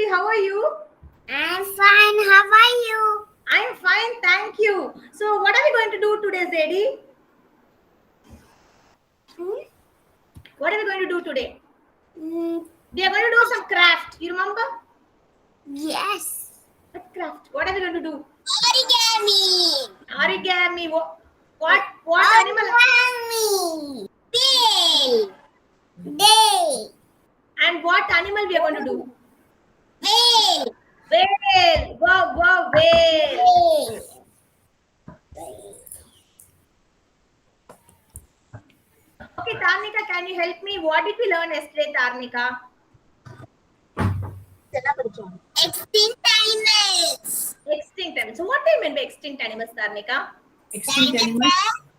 Zedi, how are you? I'm fine. How are you? I'm fine, thank you. So, what are we going to do today, Zedi? What are we going to do today? Mm, We are going to do some craft. You remember? yes. What craft? What are we going to do? Origami. Origami. What animal? Origami. Day. Day. And what animal we are going to do? Whale. Whale. Wow, wow, whale. Whale. Okay, Tarnika, can you help me? What did we learn yesterday, Tarnika? Extinct animals. Extinct animals. So, what do you mean by extinct animals, Tarnika? Extinct animals.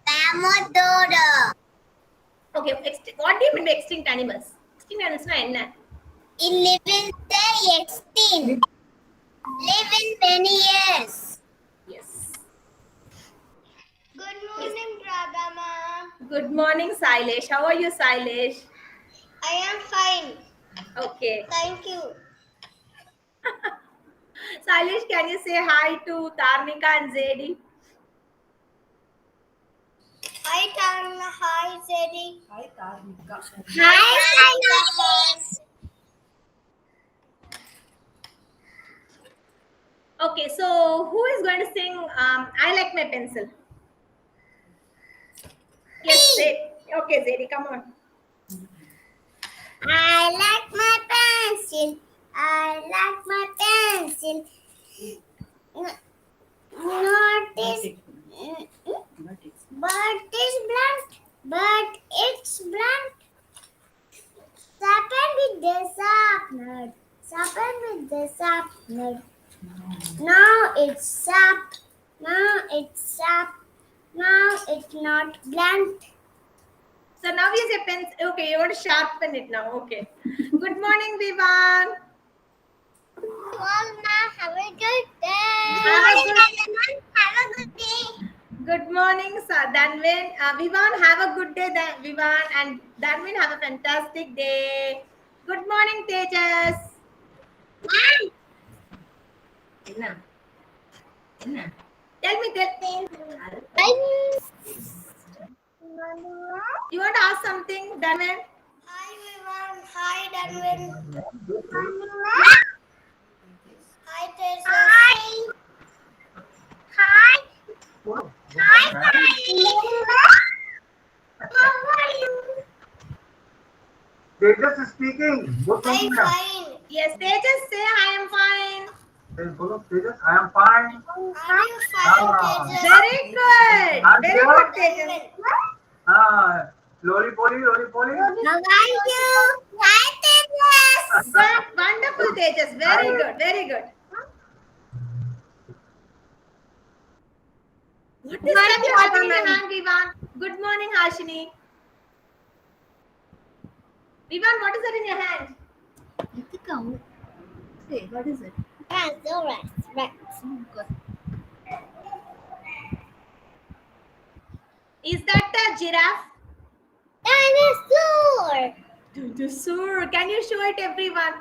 Damodoro. Okay, what do you mean by extinct animals? Extinct animals na enna? It lives the extinct. Live in many years. Yes. Good morning, Radhama. Good morning, Sailesh. How are you, Sailesh? I am fine. Okay. Thank you. Sailesh, can you say hi to Tarnika and Zedi? Hi, Tarna. Hi, Zedi. Hi, Tarnika. Hi, Sailesh. Okay, so who is going to sing I Like My Pencil? Yes, Zedi. Okay, Zedi, come on. I like my pencil. I like my pencil. Notice, but it's blunt. But it's blunt. Sharpen with the sharpener. Sharpen with the sharpener. Now it's sharp. Now it's sharp. Now it's not blunt. So now is your pen. Okay, you want to sharpen it now. Okay. Good morning, Vivan. Have a good day. Have Have a good day. Good morning, Danvin. Vivan, have a good day, Vivan, and Danvin, have a fantastic day. Good morning, Tejas. Enna? Enna? Tell me, you want to ask something, Danvin? Hi, Vivan. Hi, Danvin. Hi, Tejas. Hi. Hi. How are you? Tejas is speaking. Good I'm morning, ma'am. fine. Yes, Tejas, say I am fine. Hey, hello, Tejas. I am fine. Are you fine, Tejas? Very good. Very good, Tejas. Loli poli, loli poli. How are you? Hi, Tejas. Wonderful, Tejas. Very good. Very good. What is that you holding in your hand, Vivan? Good morning, Hashini. Vivan, what is that in your hand? Ritika, say, what is it? Rats. Oh, God. Is that a giraffe? Dinosaur. Dinosaur. Can you show it, everyone?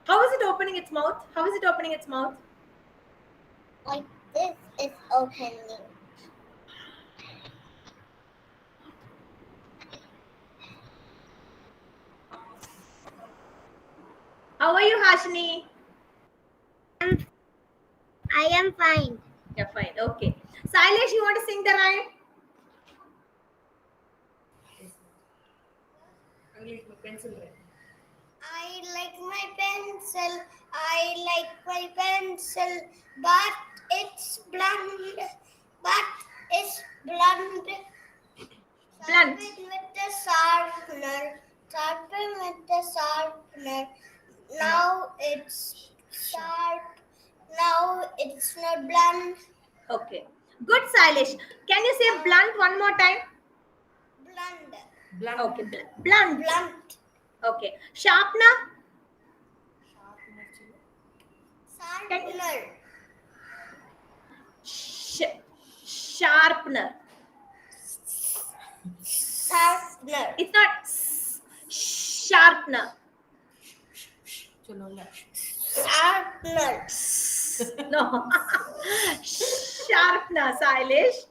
How is it opening its mouth? How is it opening its mouth? Like this is opening. How are you, Hashini? I am fine. Yeah, fine. Okay. Sailesh, you want to sing the rhyme? I like my pencil. I like my pencil, but it's blunt. But it's blunt. Blunt. Sharpen with the sharpener. Sharpen with the sharpener. Now it's sharp. Now it's not blunt. Okay. Good, Sailesh. Can you say blunt one more time? Blunt. Okay, blunt. Blunt. Okay. Sharpener? Sharpener. Sharpener. Sharpener. It's not sharpener. Sharpener. No. Sharpener, Sailesh.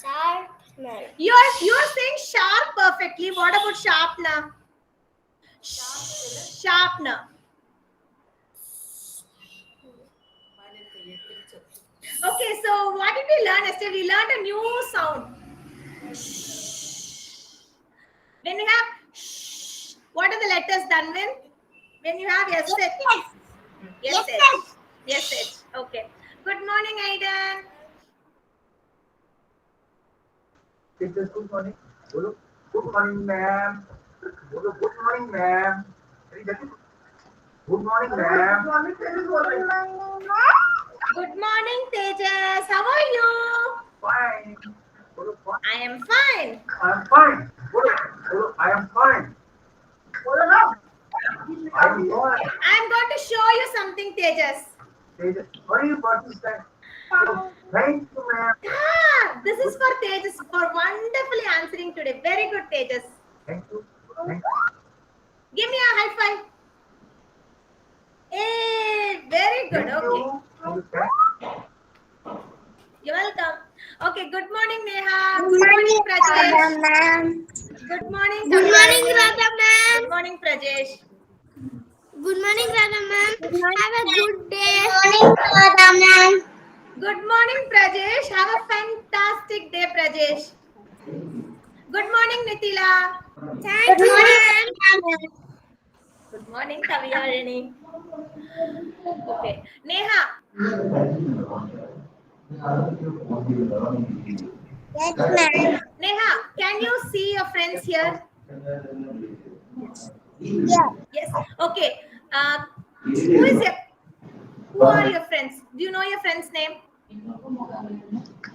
Sharpener. You're saying sharp perfectly. What about sharpener? Sharpener. Okay, so what did we learn yesterday? We learned a new sound. When you have what are the letters done when you have yes, yes. Okay. Good morning, Aiden. Teachers, good morning. बोलो good morning, ma'am. बोलो good morning, ma'am. अरे जल्दी good morning, ma'am. Good morning, तेजस बोल रही है. Good morning, Tejas. How are you? Fine. बोलो fine. I am fine. I am fine. बोलो I am fine. बोलो ना. I am fine. I am going to show you something, Tejas. Tejas, what are you about to say? Thank you, ma'am. This is for Tejas for wonderfully answering today. Very good, Tejas. Thank you. Give me a high five. Hey, very good. Okay. You're welcome. Okay, good morning, Neha. Good morning, Prajesh. ma'am. Good morning, Good morning, Kavyani. Radha ma'am. Good morning, Prajesh. Good morning, Radha ma'am. Have a good day. Good morning, Radha ma'am. Good morning, Prajesh. Have a fantastic day, Prajesh. Good morning, Nitila. Thank you, ma'am. Good morning, Kavyani. Okay, Neha. Yes, ma'am. Neha, can you see your friends here? Yeah. Yes. Okay. Who are your friends? Do you know your friend's name?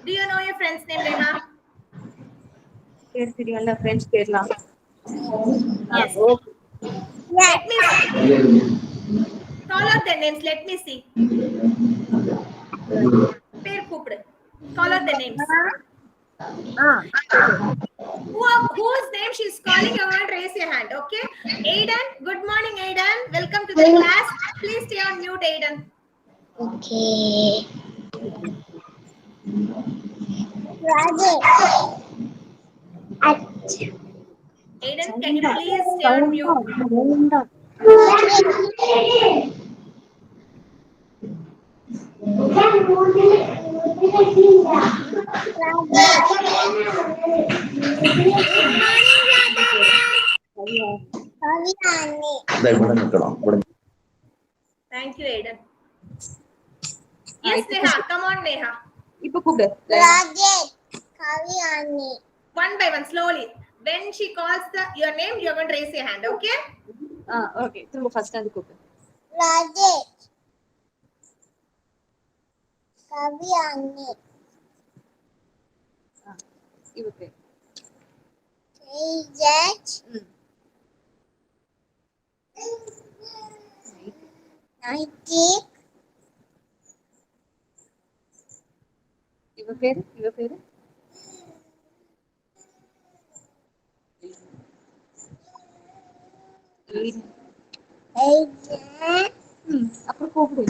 Do you know your friend's name, Neha? Friends Kerala. Yes. Yes. Let me call out their names. Let me see. Per Kupre. Call out the names. Whose name she's calling? You want to raise your hand, okay? Aiden. Good morning, Aiden. Welcome to the class. Please stay on mute, Aiden. Okay. Rajesh. Aiden, can you please stay on mute? Thank you, Aiden. Yes, Neha. Come on, Neha. இப்போ கூப்பிடு. Rajesh. Kavyani. One by one, slowly. When she calls your name, you're going to raise your hand, okay? Okay திரும்ப first வந்து கூப்பிடு. Rajesh. Kavyani. இவ பேர். Tejas. Naitik. இவ பேரு Aiden. அப்புறம் கூப்பிடு.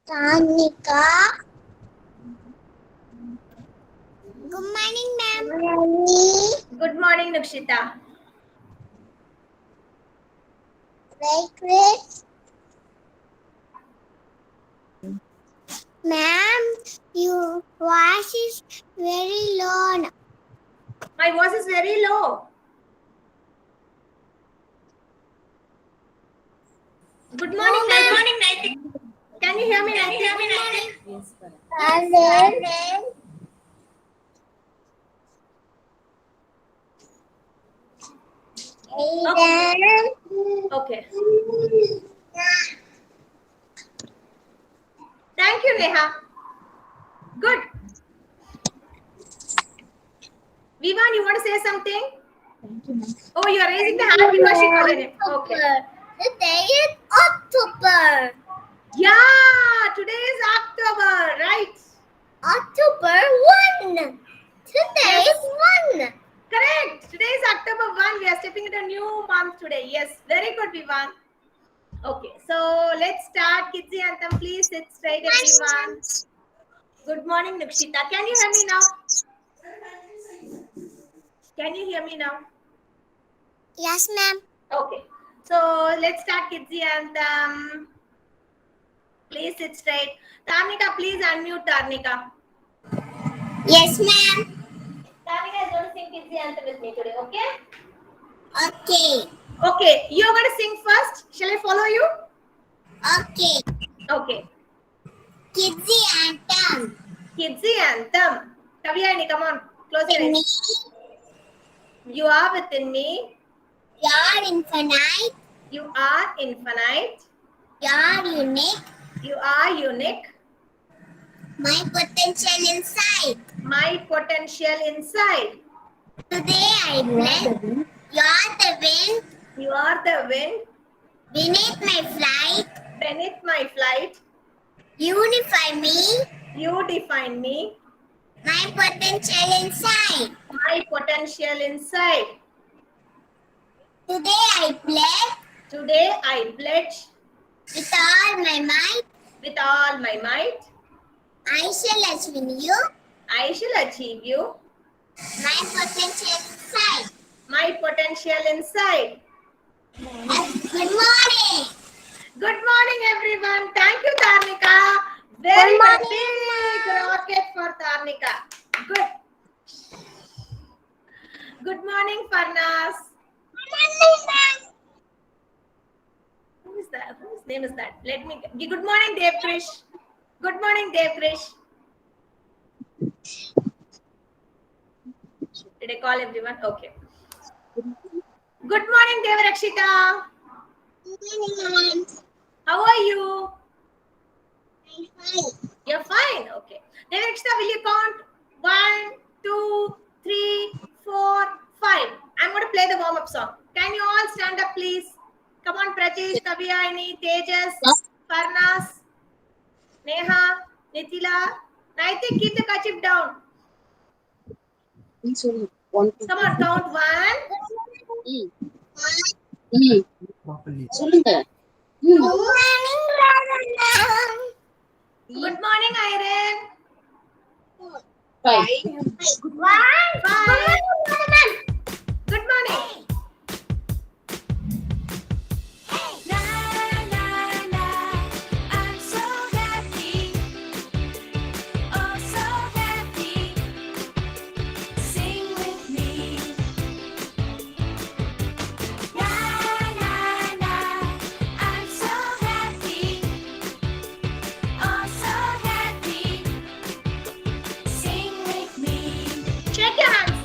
Tanika. Good morning, ma'am. Good morning, Nukshita. Very good. Ma'am, your voice is very low. My voice is very low. Good morning, Naitik. Can you hear me, Naitik? Yes, sir. Aiden. Okay. Thank you, Neha. Good. Vivan, you want to say something? Thank you, ma'am. Oh, you are raising the hand because she called your name. Okay. Today is October. Yeah, today is October, right? October 1. Today is 1. Correct. Today is October 1. We are stepping into a new month today. Yes, very good, Vivan. Okay, so let's start. Kidzi Anthem, please sit straight, everyone. Good morning, Nikshita. Can you hear me now? Can you hear me now? Yes, ma'am. Okay, so let's start Kidzi Anthem. Please sit straight. Tarnika, please unmute Tarnika. Yes, ma'am. Tarnika is going to sing Kidzi Anthem with me today, okay? Okay. Okay, you're going to sing first. Shall I follow you? Okay. Okay. Kidzi Anthem. Kidzi Anthem. Kavyayani, come on. Close your In me, eyes. You are within me. you are infinite. You are infinite. You are unique. You are unique. My potential inside. My potential inside. Today I bless. You are the wind You are the wind beneath my flight. beneath my flight. Unify me. You define me. My potential inside. My potential inside. Today I pledge Today I pledge with all my might. with all my might. I shall achieve you. I shall achieve you. My potential inside. My potential inside. Good morning. Good morning, everyone. Thank you, Tarnika. Very Good good. morning, Big rocket for Tarnika. Good. Good morning, Farnas. Who is that? Whose name is that? Let me. Good morning, Devkrish. Good morning, Devkrish. Did I call everyone? Okay. Good morning, Devarakshita. How are you? You're fine. Okay. Devarakshita, will you count 1, 2, 3, 4, 5? I'm going to play the warm-up song. Can you all stand up, please? Come on, Prajesh, Kavyayani, Tejas, Farnas, Neha, Nitila. Naiti, keep the kerchief down. Come on, count 1. சொல்லுங்க Good morning, Radha. Good morning, Irene. Five. 5. Good morning. I'm so happy, oh so happy. Sing with me. Na na na, I'm so happy, oh so happy. Sing with me. Shake your hands.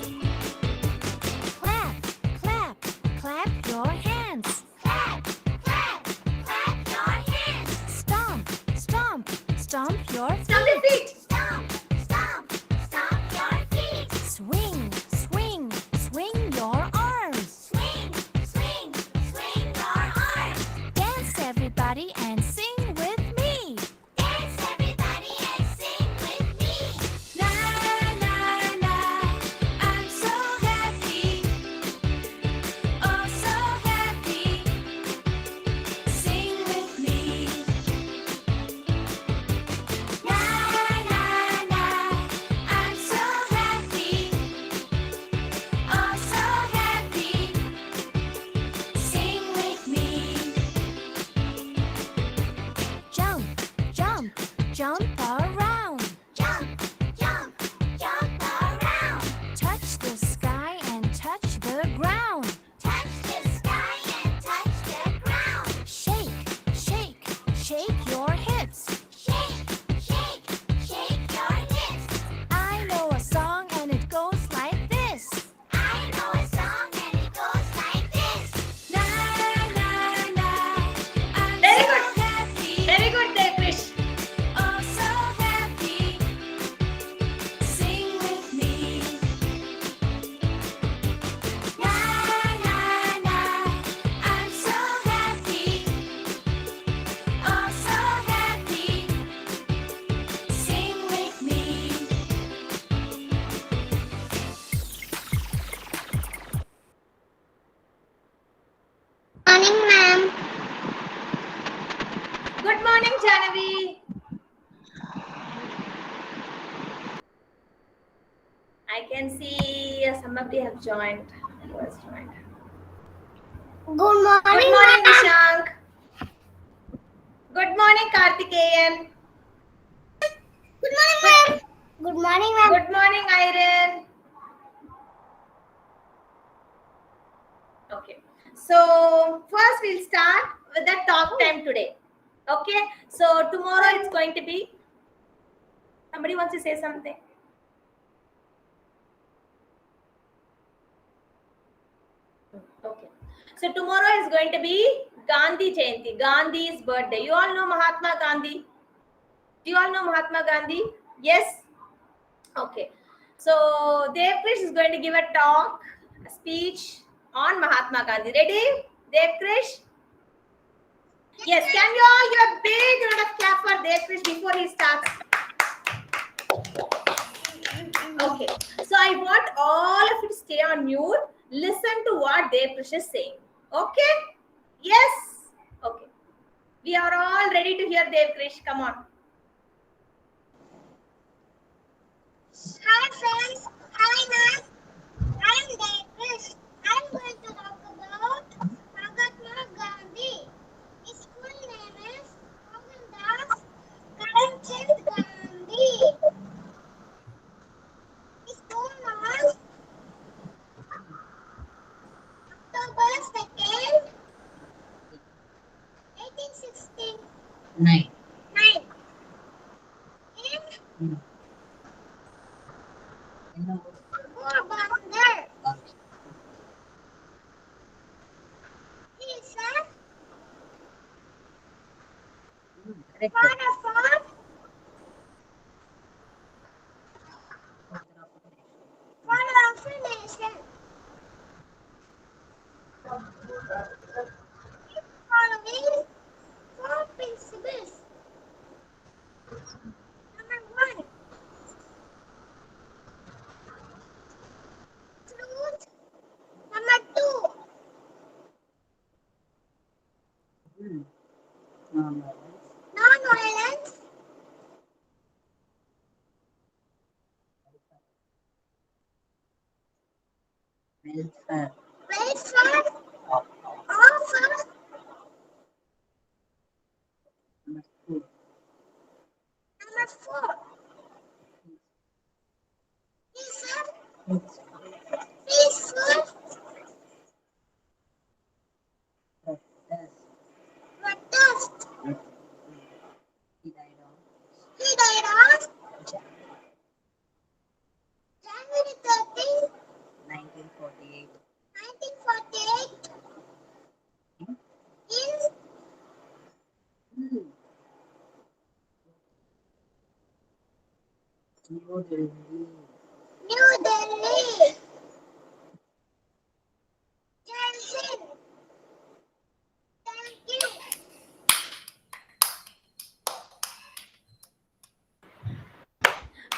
Janavi. I can see somebody have joined. Who has joined? Good Good morning, morning, ma'am. Nishank. Good morning, Karthikeyan. Good morning, ma'am. Good morning, ma'am. Good morning, Iron. Okay. So first we'll start with the talk time today. Okay. So tomorrow it's going to be. Somebody wants to say something. Okay. So tomorrow is going to be Gandhi Jayanti, Gandhi's birthday. You all know Mahatma Gandhi? Do you all know Mahatma Gandhi? Yes? Okay. So Devkrish is going to give a talk, a speech on Mahatma Gandhi. Ready? Devkrish? Yes. Can you all give a big round of clap for Devkrish before he starts? Okay. So I want all of you to stay on mute. Listen to what Devkrish is saying. Okay? Yes? Okay. We are all ready to hear Devkrish. Come on. Hi, friends. Hi, ma'am. I am Devkrish. I am going to talk about Mahatma Gandhi. His full name is Mohandas Karamchand Gandhi. His born on October 2nd, 1869. In Porbandar. He is a father of a nation. Following four principles. Number 1, truth. Number 2, non-violence. Welfare of number 4, peaceful protest. He died on January 13, 1948 in New Delhi. Johnson. Thank you.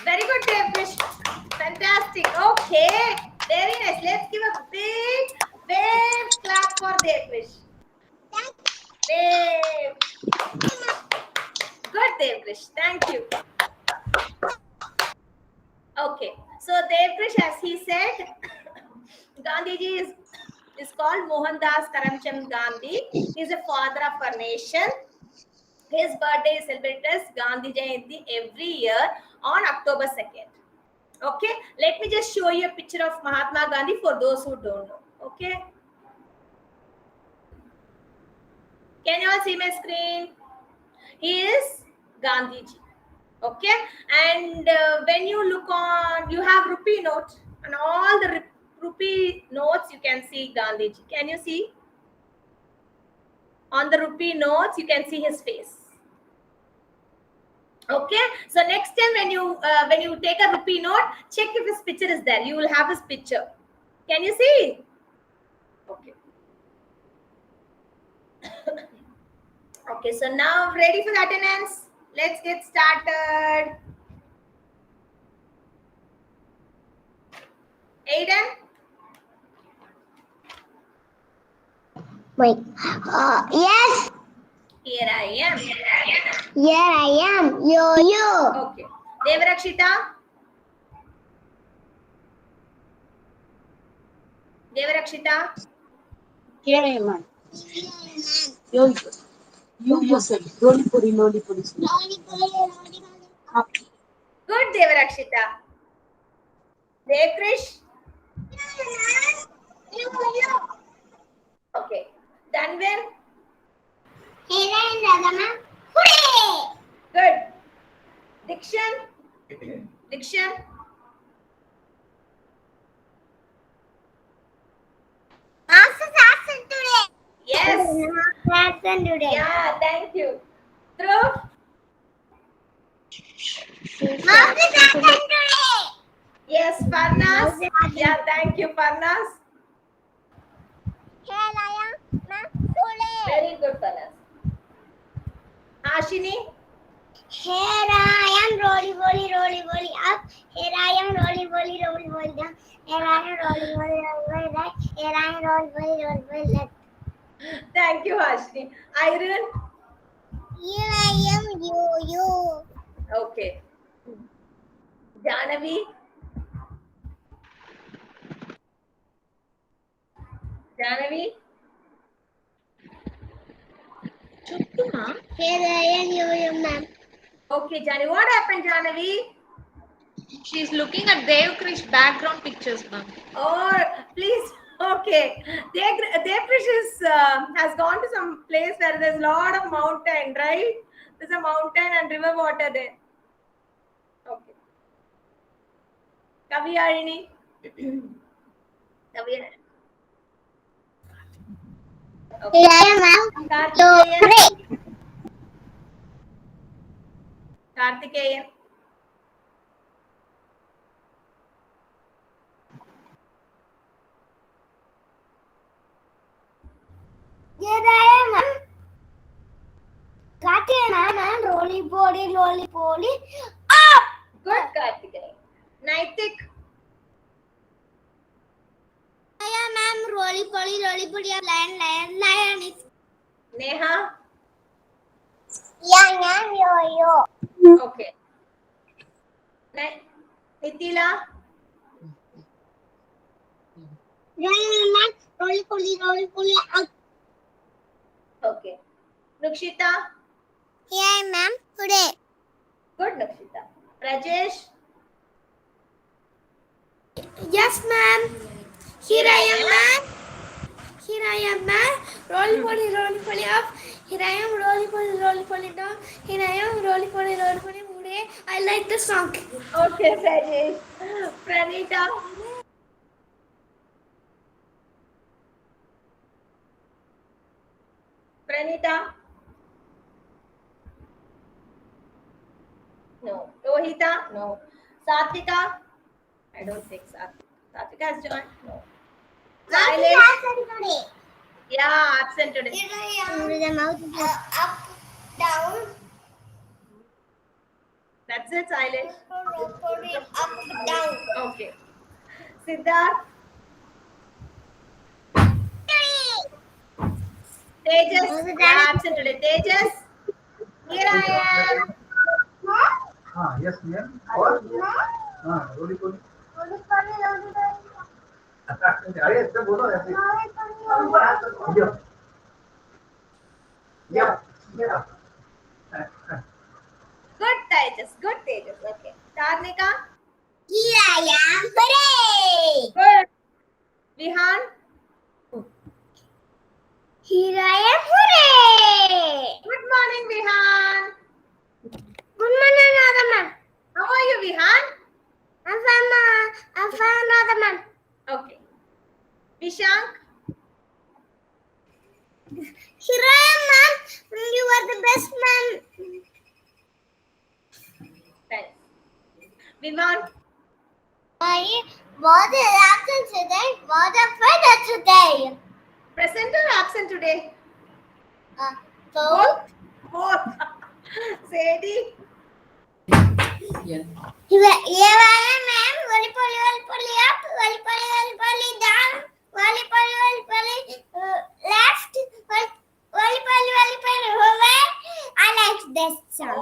Very good, Devkrish. Fantastic. Okay. Very nice. Let's give a big wave clap for Devkrish. Thank Wave. Good, Devkrish. Thank you. Okay. So Devkrish, as he said, Gandhiji is called Mohandas Karamchand Gandhi. He is a father of our nation. His birthday is celebrated as Gandhi Jayanti every year on October 2nd. Okay, let me just show you a picture of Mahatma Gandhi for those who don't know. Okay, can you all see my screen? He is Gandhiji. Okay, and when you look on, you have rupee note, and all the rupee notes you can see Gandhiji. Can you see? On the rupee notes, you can see his face. Okay, so next time when you take a rupee note, check if his picture is there. You will have his picture. Can you see? Okay. Okay, so now ready for the attendance? Let's get started. Aiden? Wait. Yes. Here I am. Here I am. Yo-yo. Okay. Devarakshita. Devarakshita. Here I am. You yourself. Roly poly. Good, Devarakshita. Devkrish. Okay. Danvir. Here I am, Radha ma'am. Hooray! Good. Dikshan. Dikshan. Master's absent today. Yes. Master's absent today. Yeah, thank you. Dhruv. Master's absent today. Yes, Parnas. Yeah, thank you, Parnas. Here I am, ma'am. Hooray! Very good, Parnas. Ashini. Here I am, roly poly up. Here I am, roly poly down. Here I am, roly poly right. Here I am, roly poly left. Thank you, Ashini. Irene. Here I am, yo-yo. Okay. Janavi. Janavi. Here I am, yo-yo, ma'am. Okay, Janavi. What happened, Janavi? She's looking at Devkrish background pictures, ma'am. Oh, please. Okay. Devkrish has gone to some place where there's a lot of mountain, right? There's a mountain and river water there. Okay. Kaviyarini. Kaviyarini. Okay. Here I am, ma'am. Karthikeyan. Hooray! Karthikeyan. Here I am, ma'am. Karthikeyan, ma'am. Roly poly. Up! Good, Karthikeyan. Naitik. I am, ma'am. Roly poly up. Lion is. Neha. Young and yo-yo. Okay. Nitila. Young man, roly poly up. Okay. Nukshita. Here, ma'am. Today. Good, Nukshita. Rajesh. Yes, ma'am. Here I am, ma'am. Roly poly up. Here I am, roly poly down. Here I am, roly poly today. I like the song. Okay, Rajesh. Pranita. Pranita. No. Rohita. No. Satvika. I don't think Satvika has joined. No. Silence. Yeah, absent today. Here I am. The mouth is up, down. That's it, silence. Up, down. Okay. Siddharth. Tejas. Yeah, absent today. Tejas. Here I am. हाँ yes ma'am और हाँ रोली पोली अरे ऐसे बोलो ऐसे या Good, Tejas. Good, Tejas. Okay. Tarnika. Here I am. Hooray! Good. Vihan. Here I am. Hooray! Good morning, Vihan. Good morning, Radha ma'am. How are you, Vihan? I'm fine, Radha ma'am. Okay. Vishank. Here I am, ma'am. You are the best, ma'am. Thanks. Vivan. I was absent today. Was a feather today. Present or absent today? Both. Both. Sadie. Yeah. Here I am, ma'am. Volley up. Volley down. Volley left. Volley over. I like this song.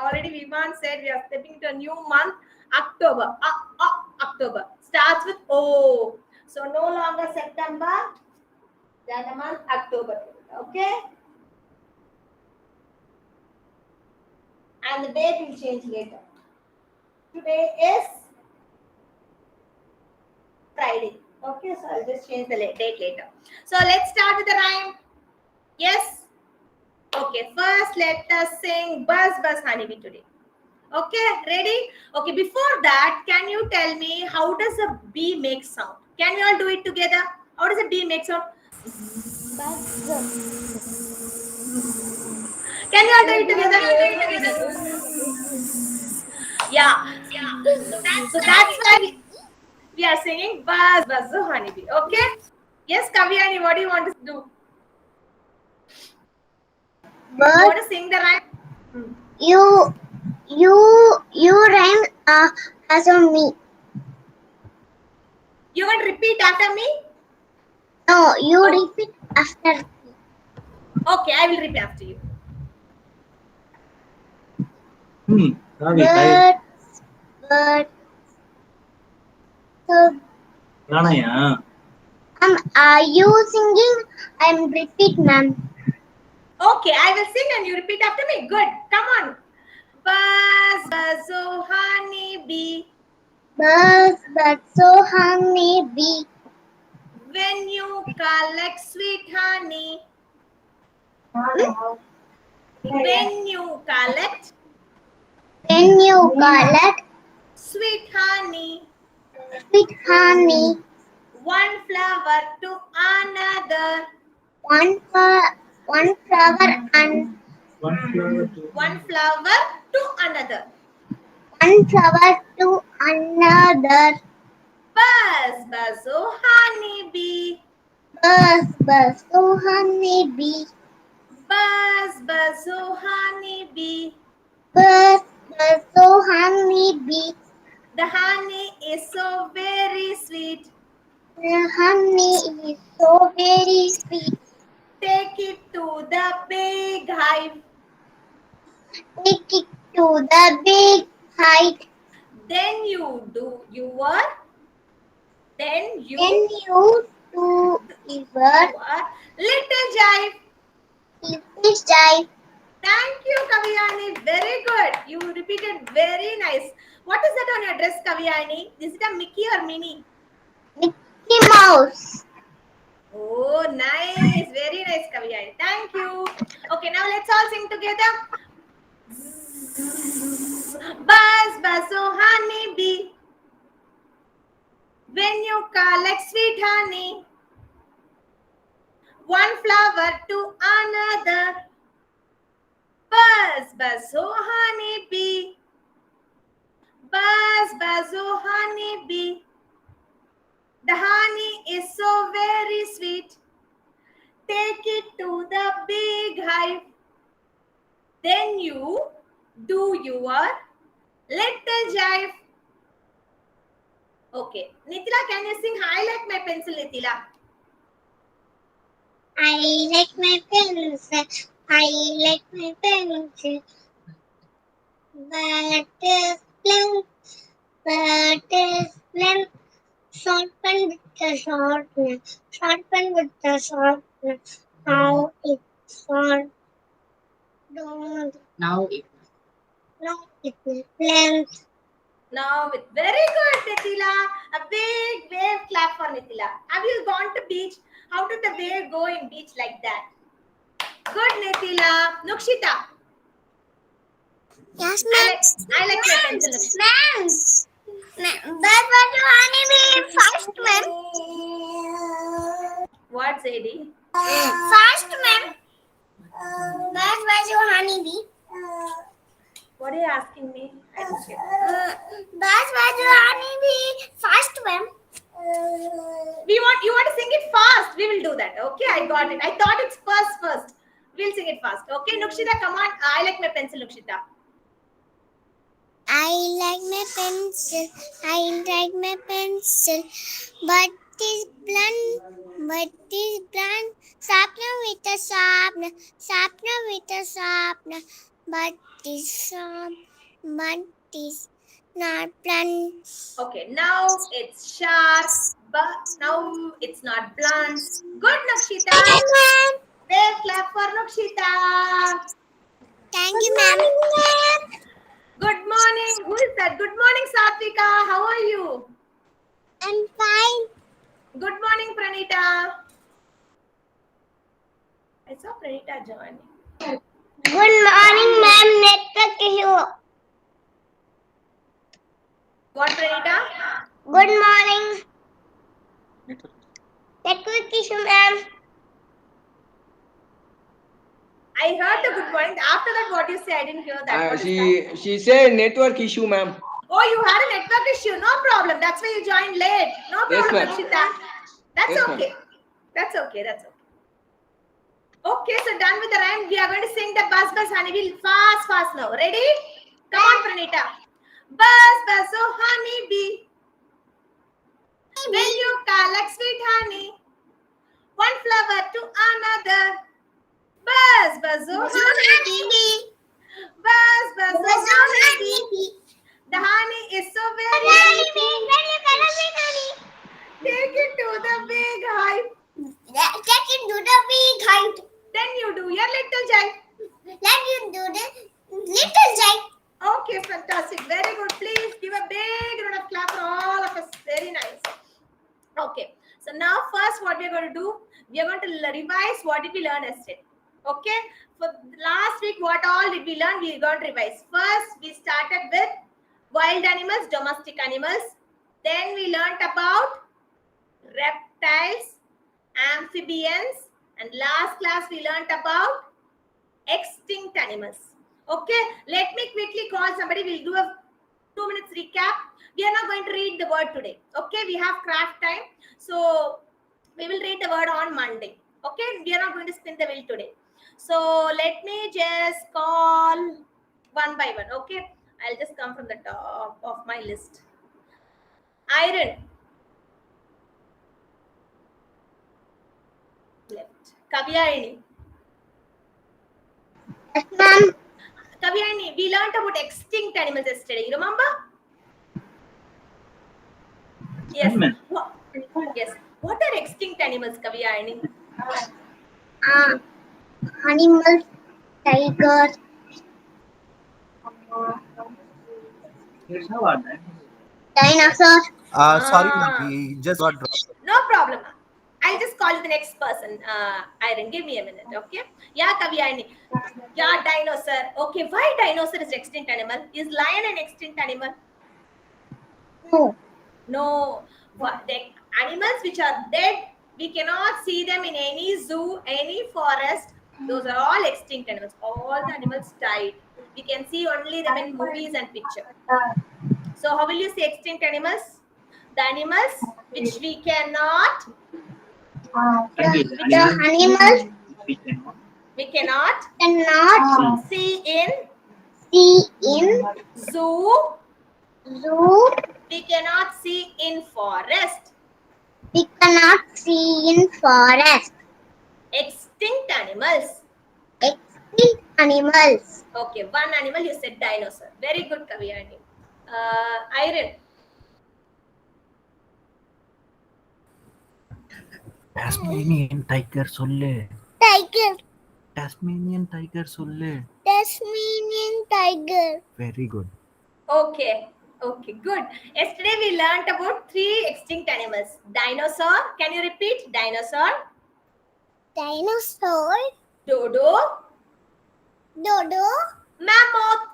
Already Vivan said we are stepping into a new month, October. October starts with O. So no longer September, then the month October. Okay? And the date will change later. Today is Friday. Okay, so I'll just change the date later. So let's start with the rhyme. Yes? Okay, first let us sing Buzz Buzz Honeybee today. Okay, ready? Okay, before that, can you tell me how does a bee make sound? Can we all do it together? How does a bee make sound? Can we all do it together? Yeah. So that's why we are singing Buzz Buzz Honeybee. Okay? Yes, Kavyani, what do you want to do? You But want to sing the rhyme? you rhyme as on me. You want to repeat after me? No, you Oh. repeat after me. Okay, I will repeat after you. Birds, birds. So, are you singing? I'm repeat, ma'am. Okay, I will sing and you repeat after me. Good. Come on. Buzz, buzz, oh honeybee. Buzz, buzz, so honey bee. When you collect sweet honey. When you collect When you collect sweet honey. sweet honey, One flower to another. one flower and One flower to another. one flower to another. Buzz, buzz, oh honeybee. Buzz, buzz, so honey bee. Buzz, buzz, oh honeybee. Buzz, buzz, so honey bee. The honey is so very sweet. The honey is so very sweet. Take it to the big hive. Take it to the big height. Then you do your. Then you Then you do your your little jive. little jive. Thank you, Kavyani. Very good. You repeated very nice. What is that on your dress, Kavyani? Is it a Mickey or Minnie? Mickey Mouse. Oh, nice. Very nice, Kavyani. Thank you. Okay, now let's all sing together. Buzz, buzz, oh honeybee. When you collect sweet honey, one flower to another. Buzz, buzz, oh honeybee. Buzz, buzz, oh honeybee. The honey is so very sweet. Take it to the big hive. Then you do your little jive. Okay. Nitila, can you sing I like my pencil, Nitila? I like my pencil. I like my pencil. But is blank. But is blank. Sharpen with the sharpener. Sharpen with the sharpener. Now it's sharp. Now it's blank. Now, with very good, Nitila. A big wave clap for Nitila. Have you gone to beach? How did the wave go in beach like that? Good, Nitila. Nukshita. Yes, I like your pencil, Nukshita. ma'am. That was your honeybee. Fast, ma'am. What, Zadie? Fast, ma'am. That was your honeybee. What are you asking me? I don't get it. That was your honeybee. Fast, ma'am. You want to sing it fast? We will do that. Okay, I got it. I thought it's first. We'll sing it fast. Okay, Nukshita, come on. I like my pencil, Nukshita. I like my pencil. I like my pencil. But is blunt. Sharpener with a sharpener. Sharpener with a sharpener. but is not blunt. Okay, now it's sharp, but now it's not blunt. Good, Nakshita. Ma'am. Wave clap for Nakshita. Thank you, ma'am. Good morning. Who is that? Good morning, Satvika. How are you? I'm fine. Good morning, Pranita. I saw Pranita joining. Good morning, ma'am. Network issue. What, Pranita? Good morning. Network issue, ma'am. I heard the good morning. After that, what you say? I didn't hear that. What is that? She said network issue, ma'am. Oh, you had a network issue. No problem. That's why you joined late. No Yes, problem, ma'am. Nakshita. That's Yes, ma'am. okay. That's okay. That's okay. Okay, so done with the rhyme. We are going to sing the buzz buzz honey. We'll fast now. Ready? Come on, Pranita. Buzz buzz oh honey bee. When you collect sweet honey, one flower to another. Buzz buzz oh honey bee. Buzz buzz oh honey bee. The honey is so very sweet. Take it to the big hive. Take it to the big height. Then you do your little jive. Let you do the little giant. Okay, fantastic. Very good. Please give a big round of clap for all of us. Very nice. Okay. So now first what we are going to do, we are going to revise what did we learn yesterday. Okay. For last week, what all did we learn? We are going to revise. First, we started with wild animals, domestic animals. Then we learnt about reptiles, amphibians, and last class we learnt about extinct animals. Okay, let me quickly call somebody. We'll do a 2 minutes recap. We are not going to read the word today. Okay, we have craft time. So we will read the word on Monday. Okay, we are not going to spin the wheel today. So let me just call one by one. Okay, I'll just come from the top of my list. Iron. Left. Kavyayani. Yes, ma'am. Kavyayani, we learned about extinct animals yesterday. You remember? Yes. What, yes. What are extinct animals, Kavyayani? Animals, tigers, dinosaurs. Sorry, Ah. ma'am, we just got dropped. No problem. I'll just call you the next person. Iron, give me a minute, okay? Yeah, Kavyayani. Yeah, dinosaur. Okay, why dinosaur is extinct animal? Is lion an extinct animal? No. No. The animals which are dead, we cannot see them in any zoo, any forest. Those are all extinct animals. All the animals died. We can see only them in movies and picture. So how will you say extinct animals? The animals which we cannot The animals cannot see in see in zoo. zoo. We cannot see in forest. We cannot see in forest. Extinct animals. Extinct animals. Okay, one animal you said dinosaur. Very good, Kavyayani. Iron. Tasmanian tiger solle. Tiger. Tasmanian tiger solle. Tasmanian tiger. Very good. Okay. Okay, good. Yesterday we learnt about 3 extinct animals. Dinosaur. Can you repeat? Dinosaur. Dinosaur. Dodo. Dodo. Mammoth.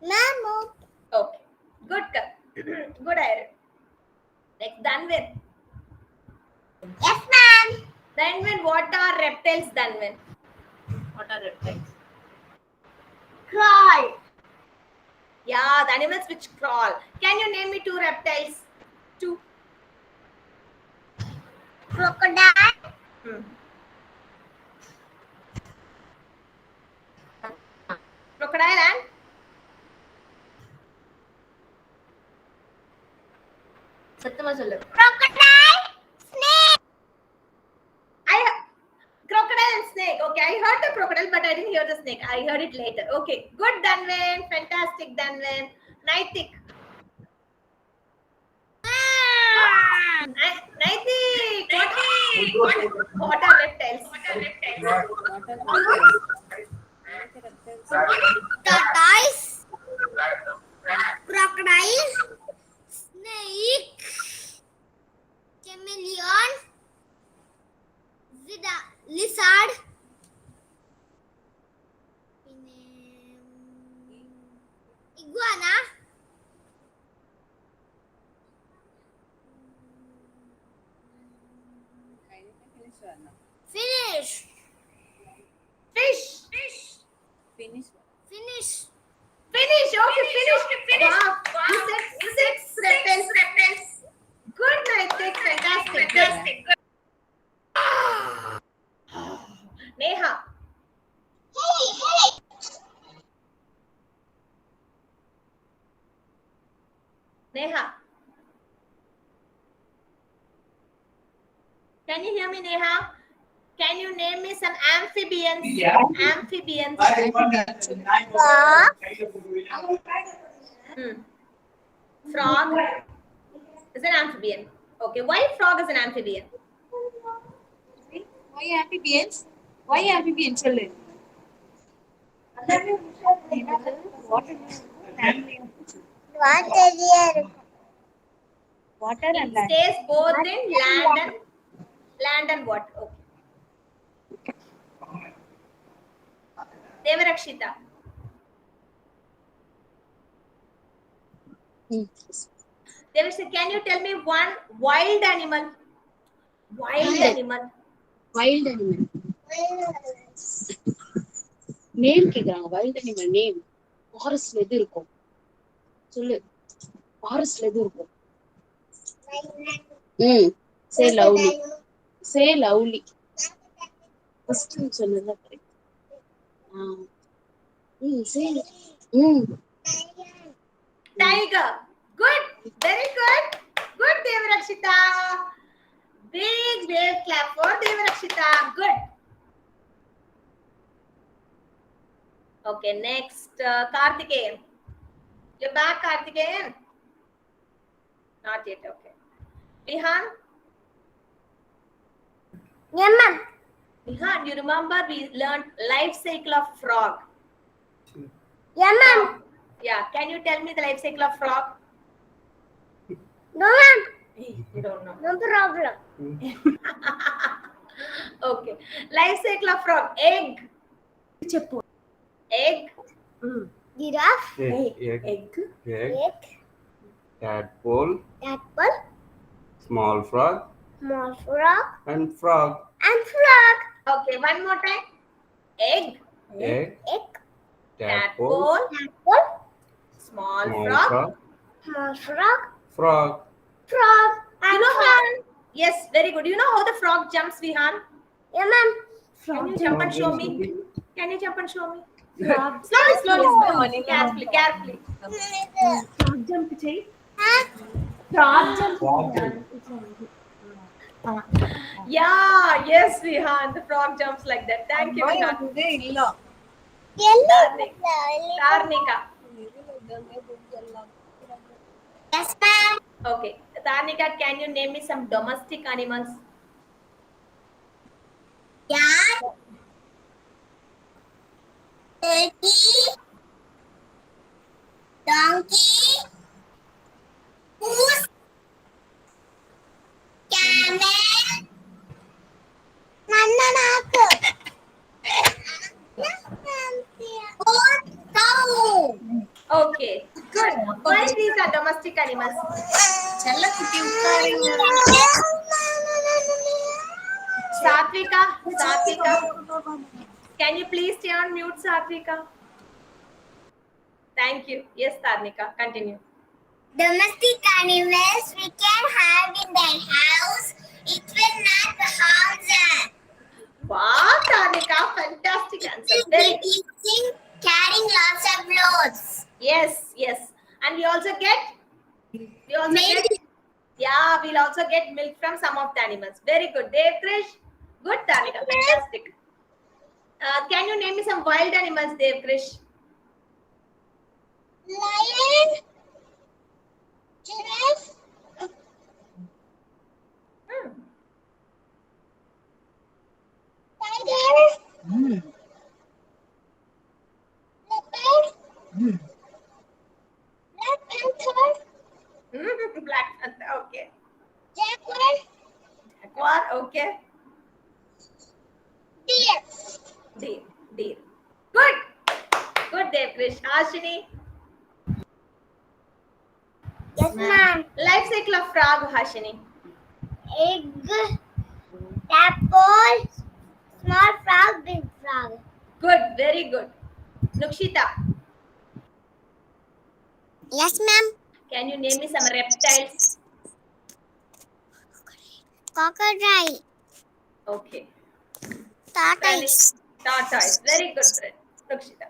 Mammoth. Okay. Good. Good, Iron. Next, Danvin. Yes, ma'am. Danvin, what are reptiles, Danvin? What are reptiles? Crawl. Yeah, the animals which crawl. Can you name me 2 reptiles? 2. Crocodile. Crocodile and Satyama sollu. Crocodile. Snake. Crocodile and snake. Okay, I I heard the crocodile, but I didn't hear the snake. I heard it later. Okay, good, Danvan. Fantastic, Danvan. Naitik. Naitik, what are reptiles? Tortoise, crocodile, snake, chameleon, lizard, iguana, finish, Fish. Finish. finish. Finish. Okay, finish. Wow. You said six reptiles. Good, Naitik. Fantastic. Neha. Neha. Can you hear me, Neha? Can you name me some amphibians? Yeah. Amphibians. Frog is an amphibian. Okay, why frog is an amphibian? Why amphibians? Why amphibians? சொல்லு. Water and It land. stays both in land and water. Okay. Devarakshita. Devarakshita, can you tell me one wild animal? Wild animal. Wild animal. Name கேக்குறாங்க. Wild animal name. Forest எது இருக்கும்? சொல்லு. Forest எது இருக்கும்? Say loudly. Say loudly. First சொன்னதா correct. Say. Tiger. Good. Very good. Good, Devarakshita. Big wave clap for Devarakshita. Good. Okay, next, Karthikeyan. You're back, Karthikeyan? Not yet, okay. Vihan? Yeah, ma'am. Vihan, you remember we learned life cycle of frog. Yeah, ma'am. Yeah, can you tell me the life cycle of frog? No, ma'am. You don't know. No problem. Okay. Life cycle of frog. Egg. Egg. Giraffe, Egg. egg, Tadpole, tadpole, small frog, small frog, and frog. and frog. Okay, one more time. Egg. Egg, Egg, tadpole, Tadpole. Small small frog. frog, small frog, frog. frog, You and know frog. how? Yes, very good. You know how the frog jumps, Vihan? Yeah, ma'am. Can you jump and Frog show jumps me? quickly. Can you jump and show me? Frog. Slowly. Carefully. Frog jump చేయి. Huh? Frog jump. Yeah, yes, Vihan. The frog jumps like that. Thank you, Vihan. இல்ல. Yellow. Tarnika. Yes, ma'am. Okay. Tarnika, can you name me some domestic animals? Cat, turkey, donkey, goose, camel, nananaku, goat, cow. Okay, good. Why these are domestic animals? Satvika, can you please stay on mute, Satvika? Thank you. Yes, Tarnika, continue. Domestic animals we can have in the house. It will not harm them. Wow, Tarnika, fantastic answer. Very good. Eating, carrying lots of loads. Yes. And we also get, Milk. we'll also get milk from some of the animals. Very good. Dev Krish, good, Tarnika, fantastic. Can you name me some wild animals, Dev Krish? Lion, giraffe, tiger, leopard, black panther, Black panther. Okay. jaguar, Jaguar. Okay. deer. Deer. Deer. Good. Good, Dev Krish. Hashini. Yes, ma'am. Life cycle of frog, Hashini. Egg, tadpole, small frog, big frog. Good. Very good. Nukshita. Yes, ma'am. Can you name me some reptiles? Crocodile, Okay. tortoise. Tortoise. Very good, Nukshita.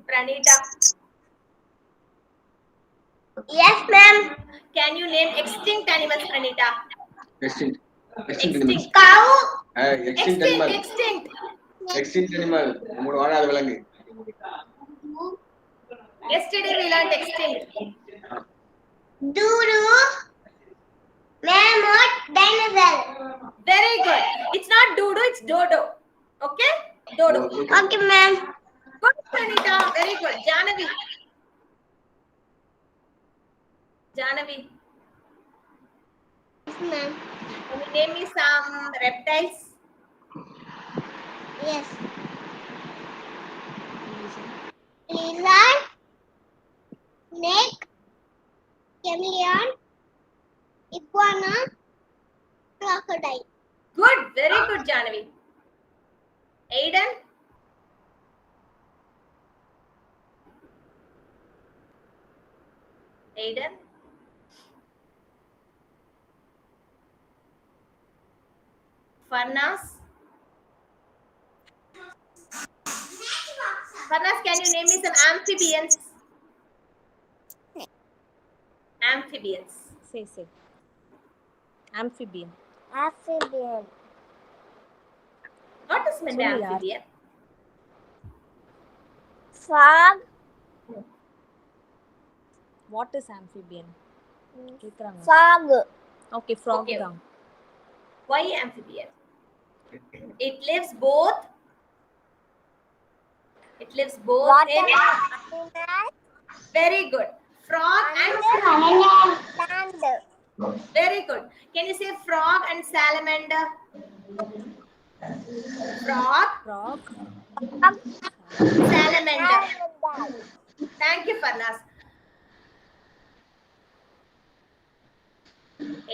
Pranita. Yes, ma'am. Can you name extinct animals, Pranita? Extinct. Extinct. Cow, Extinct animal. Extinct. Extinct animal. மூணு வாழாத விலங்கு. Yesterday we learned extinct. dodo, mammoth, dinosaur. Very good. It's not dodo, it's dodo. Okay? Dodo. Okay, ma'am. Good, Pranita. Very good. Janavi. Janavi. Yes, ma'am. Can you name me some reptiles? Yes. Lizard, snake, chameleon, iguana, crocodile. Good. Very good, Janavi. Aiden. Aiden. Farnas. Farnas, can you name me some amphibians? Amphibians. Say. Amphibian. Amphibian. What is meant by Sorry, yaar. amphibian? Frog, What is amphibian? கேக்குறாங்க. frog. Okay, frog Okay. தான். Why amphibian? It lives both. It lives both Water in. animal, Very good. Frog and land. very good. Can you say frog and salamander? Frog, Frog. salamander. Thank you, Farnas.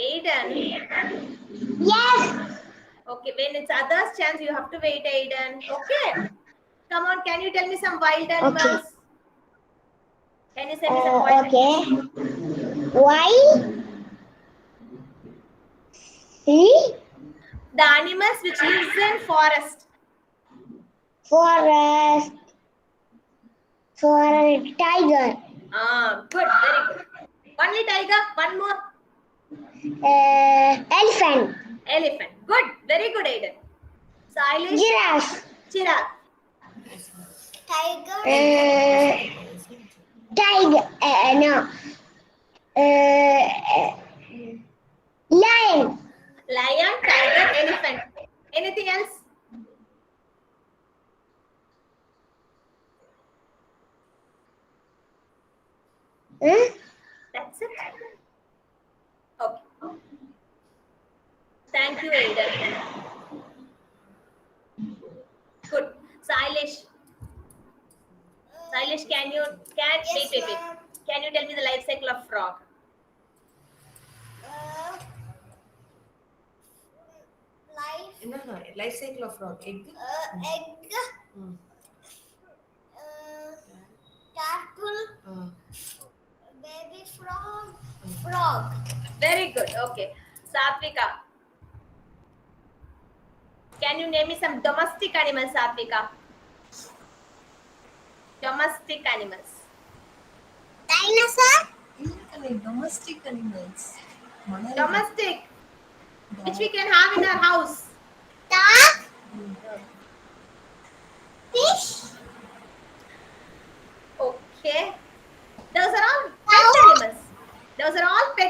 Aiden. Yes. Okay, when it's others' chance, you have to wait, Aiden. Okay. Come on, can you tell me some wild animals? Can you say me some wild Okay. Why? The animals which lives in forest. Forest. Tiger. Good, very good. Only tiger, one more. Elephant. Elephant. Good, very good, Aiden. Silence. Giraffe. Giraffe. Tiger. Tiger. No. Lion. Lion, tiger, elephant. Anything else? That's it. Okay. Thank you, Aiden. Good. Sailesh. Sailesh, wait. Can you tell me the life cycle of frog? Life cycle of frog. Egg. Egg. Tadpole. Baby frog. Frog. Very good. Okay. Satvika. Can you name me some domestic animals, Satvika? Domestic animals. Dinosaur. Domestic animals. Domestic. Which we can have in our house. Dog.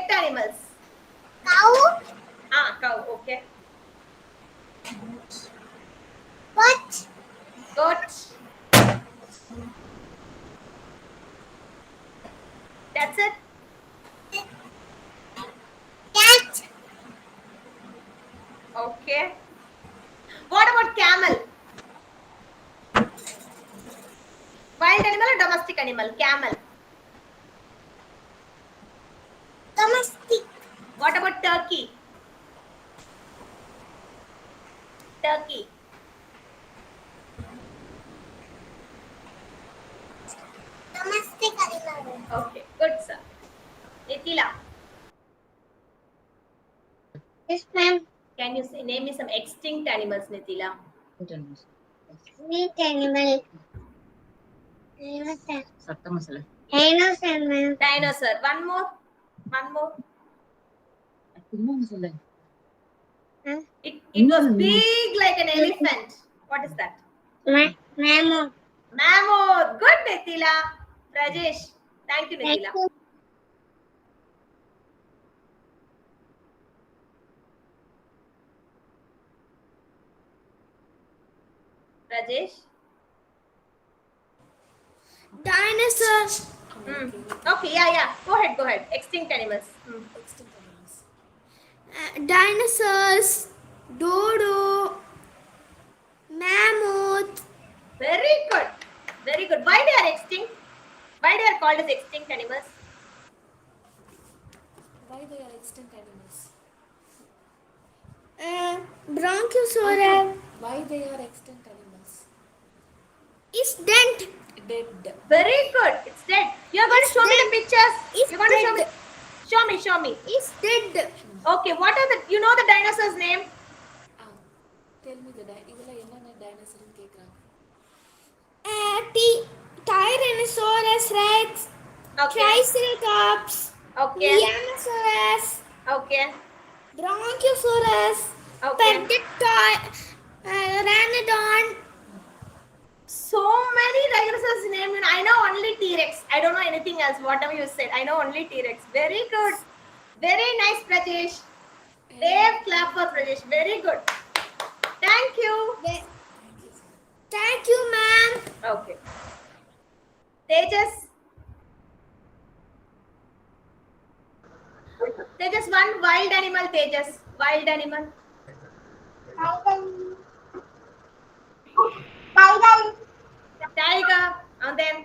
pet animals? Cow. Cow. Okay. What? Goat. That's it. Cat. Okay. What about camel? Wild animal or domestic animal? Camel. Domestic. What about turkey? Turkey. Domestic animal. Okay. Good, sir. Nitila, Yes, ma'am. can you name me some extinct animals, Nitila? Extinct animal. Dinosaur. சத்த masala Dinosaur, ma'am. Dinosaur. One more. One more. இன்னொன்னு சொல்லு It was big like an elephant. What is that? Mammoth. Mammoth. Good, Nitila. Rajesh. Thank you, Nitila. Thank you. Rajesh. Dinosaurs. Okay, yeah. Go ahead. Extinct animals. Dinosaurs. Dodo. Mammoth. Very good. Very good. Why they are extinct? Why they are called as extinct animals? Why they are extinct animals? Bronchiosaurus. Why they are extinct animals? Is dead. Dead. Very good. It's dead. You're going to show me the pictures. It's You're going to show me. dead. Show me. Is dead. Okay, what are the? You know the dinosaur's name? Tell me the இதெல்லாம் என்னென்ன டைனோசர்னு கேக்குறாங்க. Tyrannosaurus Rex. Okay. Triceratops. Okay. Tyrannosaurus. Okay. Bronchiosaurus. Okay. Pteranodon. So many dinosaurs named. I know only T-Rex. I don't know anything else. Whatever you said, I know only T-Rex. Very good. Very nice, Prajesh. Dave, clap for Prajesh. Very good. Thank you. Thank you, ma'am. Okay. Tejas. Tejas, one wild animal, Tejas. Wild animal. Tiger. And then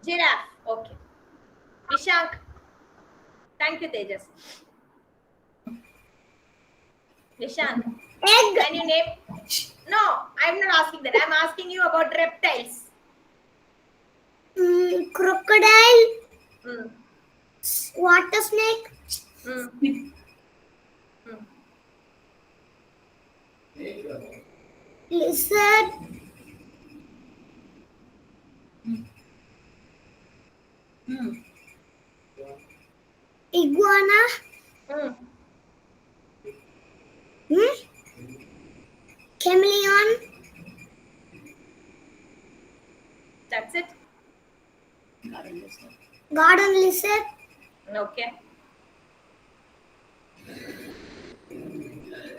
giraffe. Okay. Vishank. Thank you, Tejas. Vishank. Egg. Can you name? No, I'm not asking that. I'm asking you about reptiles. Crocodile. Mm. Water snake. Lizard. Iguana. Chameleon. That's it. Garden lizard. Okay.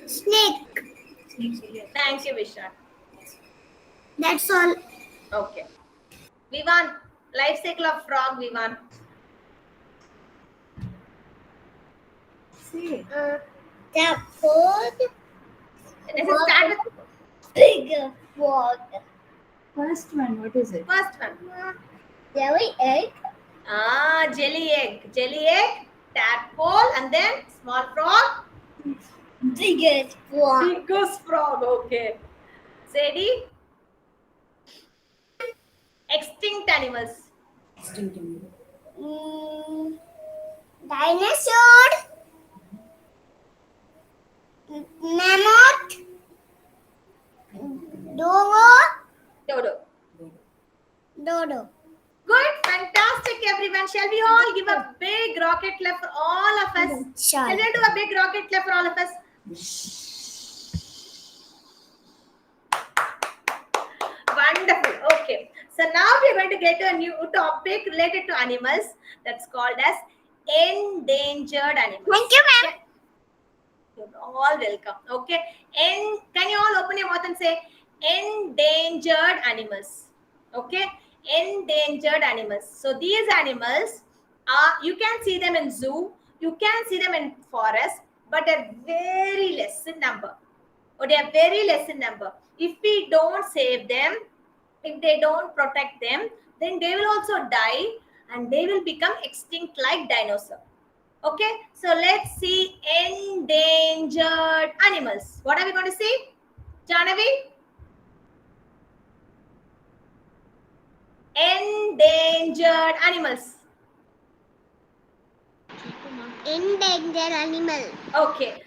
Snake. Thank you, Vishank. That's all. Okay. Vivan, life cycle of frog, Vivan. The food. Does it start with Big frog. First one, what is it? first one? Jelly egg. Jelly egg, tadpole, and then small frog, Biggest frog. biggest frog. Okay. Sadie, extinct animals. Extinct animal. Dinosaur. Mammoth. Dodo. Dodo. Good, fantastic, everyone. Shall we all give a big rocket clap for all of us? Shall we do a big rocket clap for all of us? Wonderful. Okay. So now we're going to get to a new topic related to animals that's called as endangered animals. Thank you, ma'am. Okay? You're all welcome. Okay. Can you all open your mouth and say endangered animals? Okay. Endangered animals. So these animals are, you can see them in zoo, you can see them in forest, but they're very less in number. Or they are very less in number. If we don't save them, if they don't protect them, then they will also die and they will become extinct like dinosaur. Okay, so let's see endangered animals. What are we going to see? Janavi? Endangered animals. Endangered animal. Okay.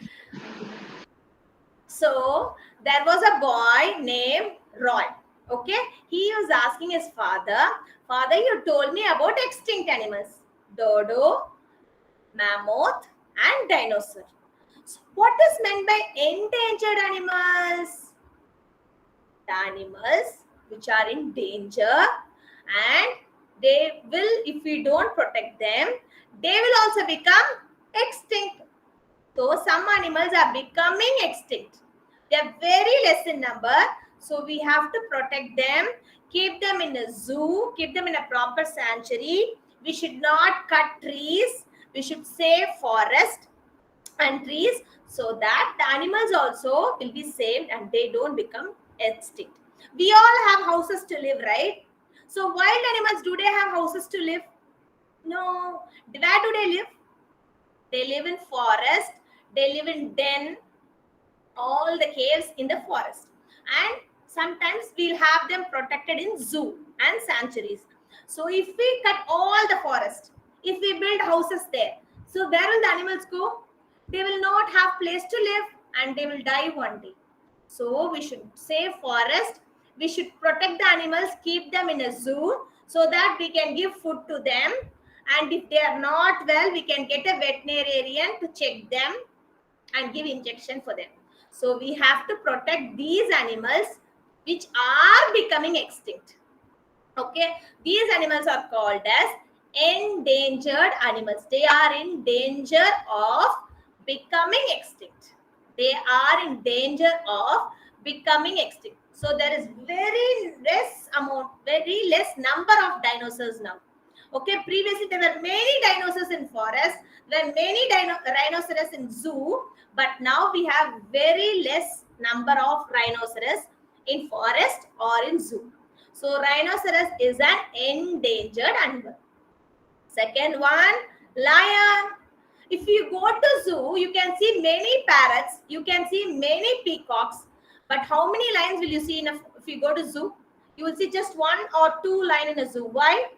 So there was a boy named Roy. Okay, he was asking his father, Father, you told me about extinct animals, dodo, mammoth, and dinosaur. So what is meant by endangered animals? The animals which are in danger, and they will, if we don't protect them, they will also become extinct. So some animals are becoming extinct. They are very less in number. So we have to protect them, keep them in a zoo, keep them in a proper sanctuary. We should not cut trees. We should save forest and trees so that the animals also will be saved and they don't become extinct. We all have houses to live, right? So wild animals, do they have houses to live? No. Where do they live? They live in forest. They live in den, all the caves in the forest. And sometimes we'll have them protected in zoo and sanctuaries. So if we cut all the forest, if we build houses there, so where will the animals go? They will not have place to live and they will die one day. So we should save forest. We should protect the animals, keep them in a zoo so that we can give food to them. And if they are not well, we can get a veterinarian to check them and give injection for them. So we have to protect these animals which are becoming extinct. Okay, these animals are called as endangered animals. They are in danger of becoming extinct. They are in danger of becoming extinct. So there is very less number of dinosaurs now. Okay, previously there were many dinosaurs in forest, there were many rhinoceros in zoo, but now we have very less number of rhinoceros in forest or in zoo. So rhinoceros is an endangered animal. Second one, lion. If you go to zoo, you can see many parrots, you can see many peacocks, but how many lions will you see if you go to zoo? You will see just 1 or 2 lions in a zoo. Why?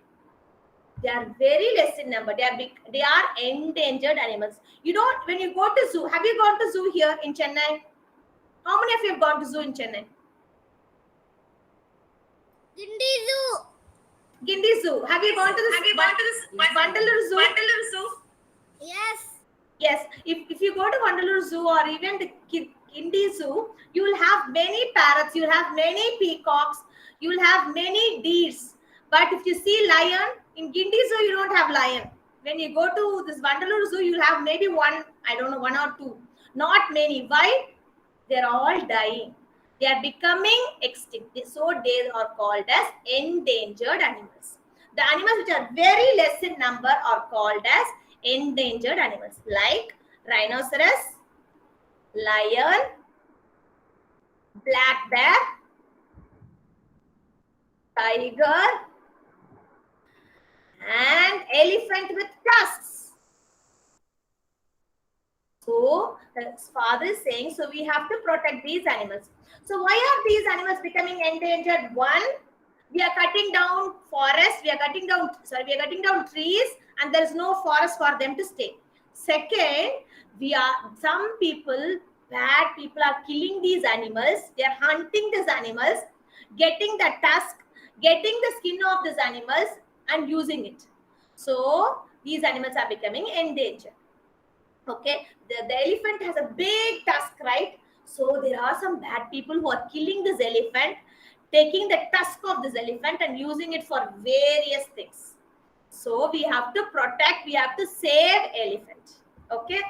They are very less in number. They are endangered animals. You don't, when you go to zoo, have you gone to zoo here in Chennai? How many of you have gone to zoo in Chennai? Gindi Zoo. Gindi Zoo. Have you gone to this Vandalur Zoo? Yes. Yes. If you go to Vandalur Zoo or even the Gindi Zoo, you will have many parrots, you will have many peacocks, you will have many deers. But if you see lion, in Gindi Zoo, you don't have lion. When you go to this Vandalur Zoo, you'll have maybe 1 or 2. Not many. Why? They're all dying. They are becoming extinct. So they are called as endangered animals. The animals which are very less in number are called as endangered animals, like rhinoceros, lion, black bear, tiger, and elephant with tusks. So the father is saying, so we have to protect these animals. So why are these animals becoming endangered? One, we are cutting down forests, we are cutting down trees, and there is no forest for them to stay. Second, some people, bad people are killing these animals. They are hunting these animals, getting the tusk, getting the skin of these animals and using it. So these animals are becoming endangered. Okay, the elephant has a big tusk, right? So there are some bad people who are killing this elephant, taking the tusk of this elephant and using it for various things. So we have to protect, we have to save elephant. Okay.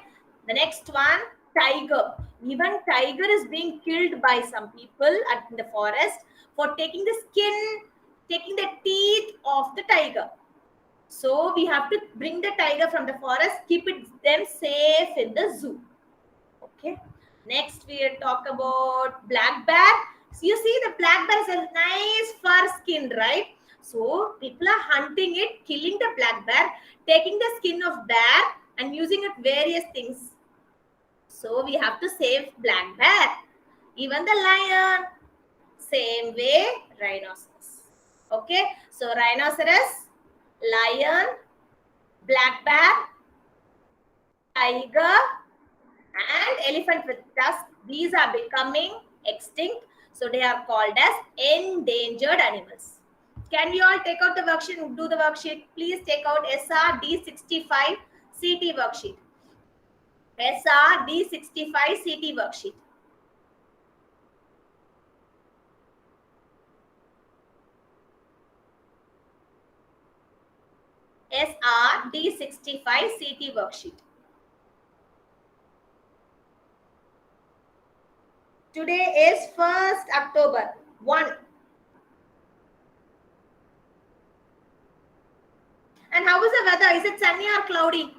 The next one, tiger. Even tiger is being killed by some people in the forest for taking the skin, taking the teeth of the tiger. So we have to bring the tiger from the forest, keep them safe in the zoo. Okay. Next we'll talk about black bear. So you see the black bear has a nice fur skin, right? So people are hunting it, killing the black bear, taking the skin of bear and using it various things. So we have to save black bear. Even the lion, same way, rhinoceros. Okay, so rhinoceros, lion, black bear, tiger, and elephant with tusk. These are becoming extinct. So they are called as endangered animals. Can we all take out the worksheet, do the worksheet? Please take out SR D65 CT worksheet. SR D65 CT worksheet. SR D65 CT worksheet. Today is 1st October 1. And how is the weather? Is it sunny or cloudy?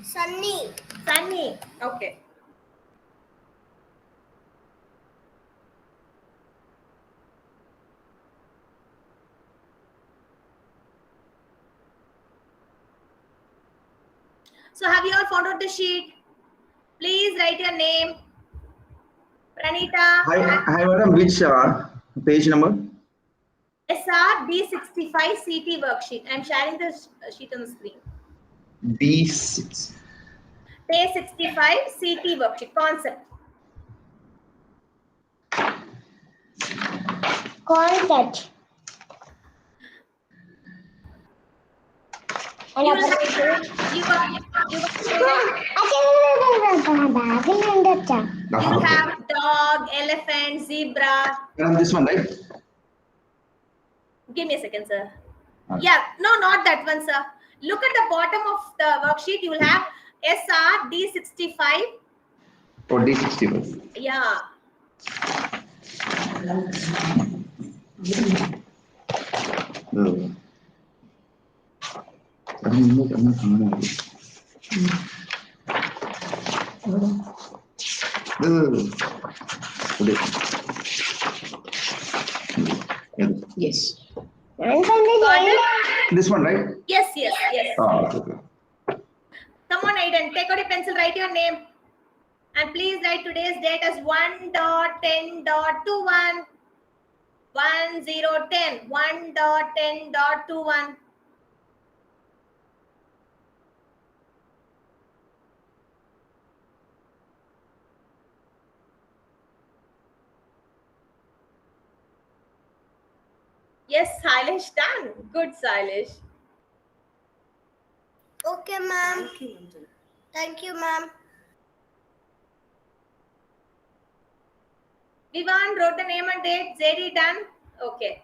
Sunny. Sunny. Okay. So have you all found out the sheet? Please write your name. Pranita. Hi, madam. Which page number? SR D65 CT worksheet. I'm sharing the sheet on the screen. B6. Day 65 CT worksheet. Concept. Concept. You will have, you will have dog, elephant, zebra. Madam, this one, right? Give me a second, sir. Yeah, no, not that one, sir. Look at the bottom of the worksheet. You will have SR D65. Or D65. Yeah. Oh. Yes. This one, right? Yes, yes, yes. Oh, okay. Come on, Aiden. Take out a pencil. Write your name. And please write today's date as 1.10.21. 1010. 1.10.21. Yes, Sailesh done. Good, Sailesh. Okay, ma'am. Thank you, ma'am. Vivan wrote the name and date. ZD done. Okay.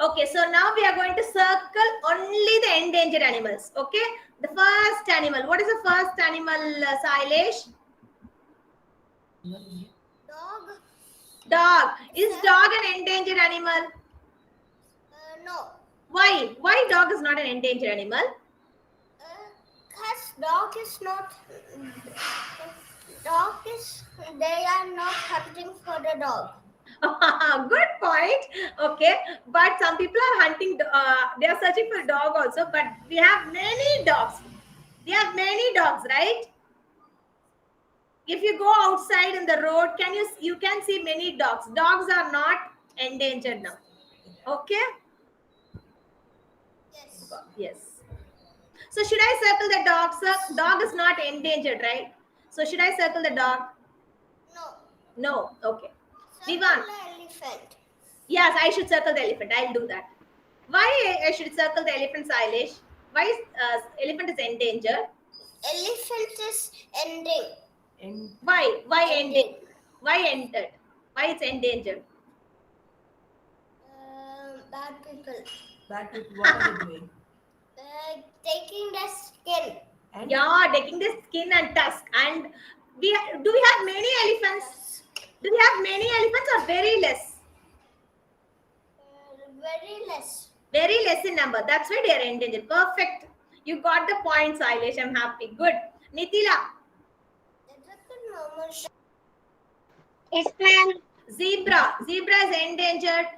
Okay, so now we are going to circle only the endangered animals. Okay. The first animal. What is the first animal, Sailesh? Dog? Dog. Is dog an endangered animal? No. Why? Why dog is not an endangered animal? Because dog is not. Dog is. They are not hunting for the dog. Good point. Okay, but some people are hunting. They are searching for dog also. But we have many dogs. We have many dogs, right? If you go outside in the road, you can see many dogs. Dogs are not endangered now. Okay. Yes. Yes. So should I circle the dog, sir? Dog is not endangered, right? So should I circle the dog? No. No. Okay. Circle Vivan. the elephant. Yes, I should circle the elephant. I'll do that. Why I should circle the elephant, Sailesh? Why is elephant is endangered? Elephant is ending. Why? Why ending? Why entered? Why it's endangered? Bad people. Bad people, what are they doing? Taking the skin. And Yeah, taking the skin and tusk. And do we have many elephants? Do we have many elephants or very less? Very less. Very less in number. That's why they are endangered. Perfect. You got the points, Ailesh. I'm happy. Good. Nitila. Is it the normal shape? Yes, ma'am. Zebra. Zebra is endangered.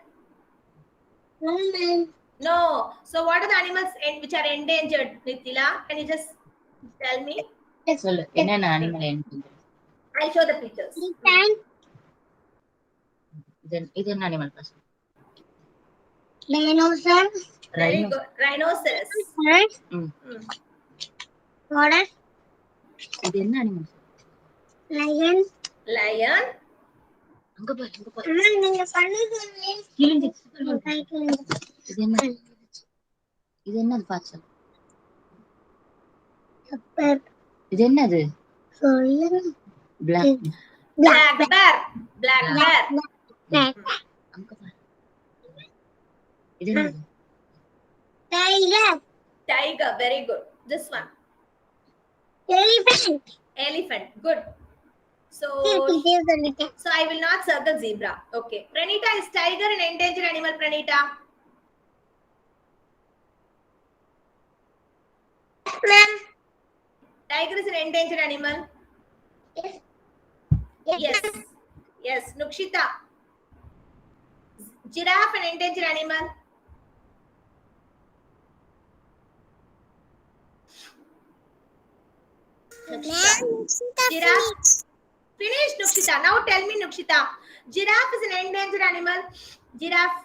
No, ma'am. No. So what are the animals which are endangered, Nitila? Can you just tell me? சொல்லு என்னென்ன animal endangered? I'll show the pictures. இது என்ன animal பசங்க? Dinosaurs. Very good. Rhinoceros. ம். What? இது என்ன animal? Lion. Lion. அங்க பாரு. நீங்க பண்ணது கிளிஞ்சி. இது என்ன? இது என்னது பாச்சு? இது என்னது? Black. Black bear. Black bear. அங்க பாரு. இது என்னது? Tiger. Tiger. Very good. This one. Elephant. Elephant. Good. So I will not circle zebra. Okay. Pranita, is tiger an endangered animal, Pranita? Ma'am. Tiger is an endangered animal. Yes. Yes. Nukshita. Giraffe an endangered animal. Nukshita. Giraffe. Finish, Nukshita. Now tell me, Nukshita. Giraffe is an endangered animal. Giraffe.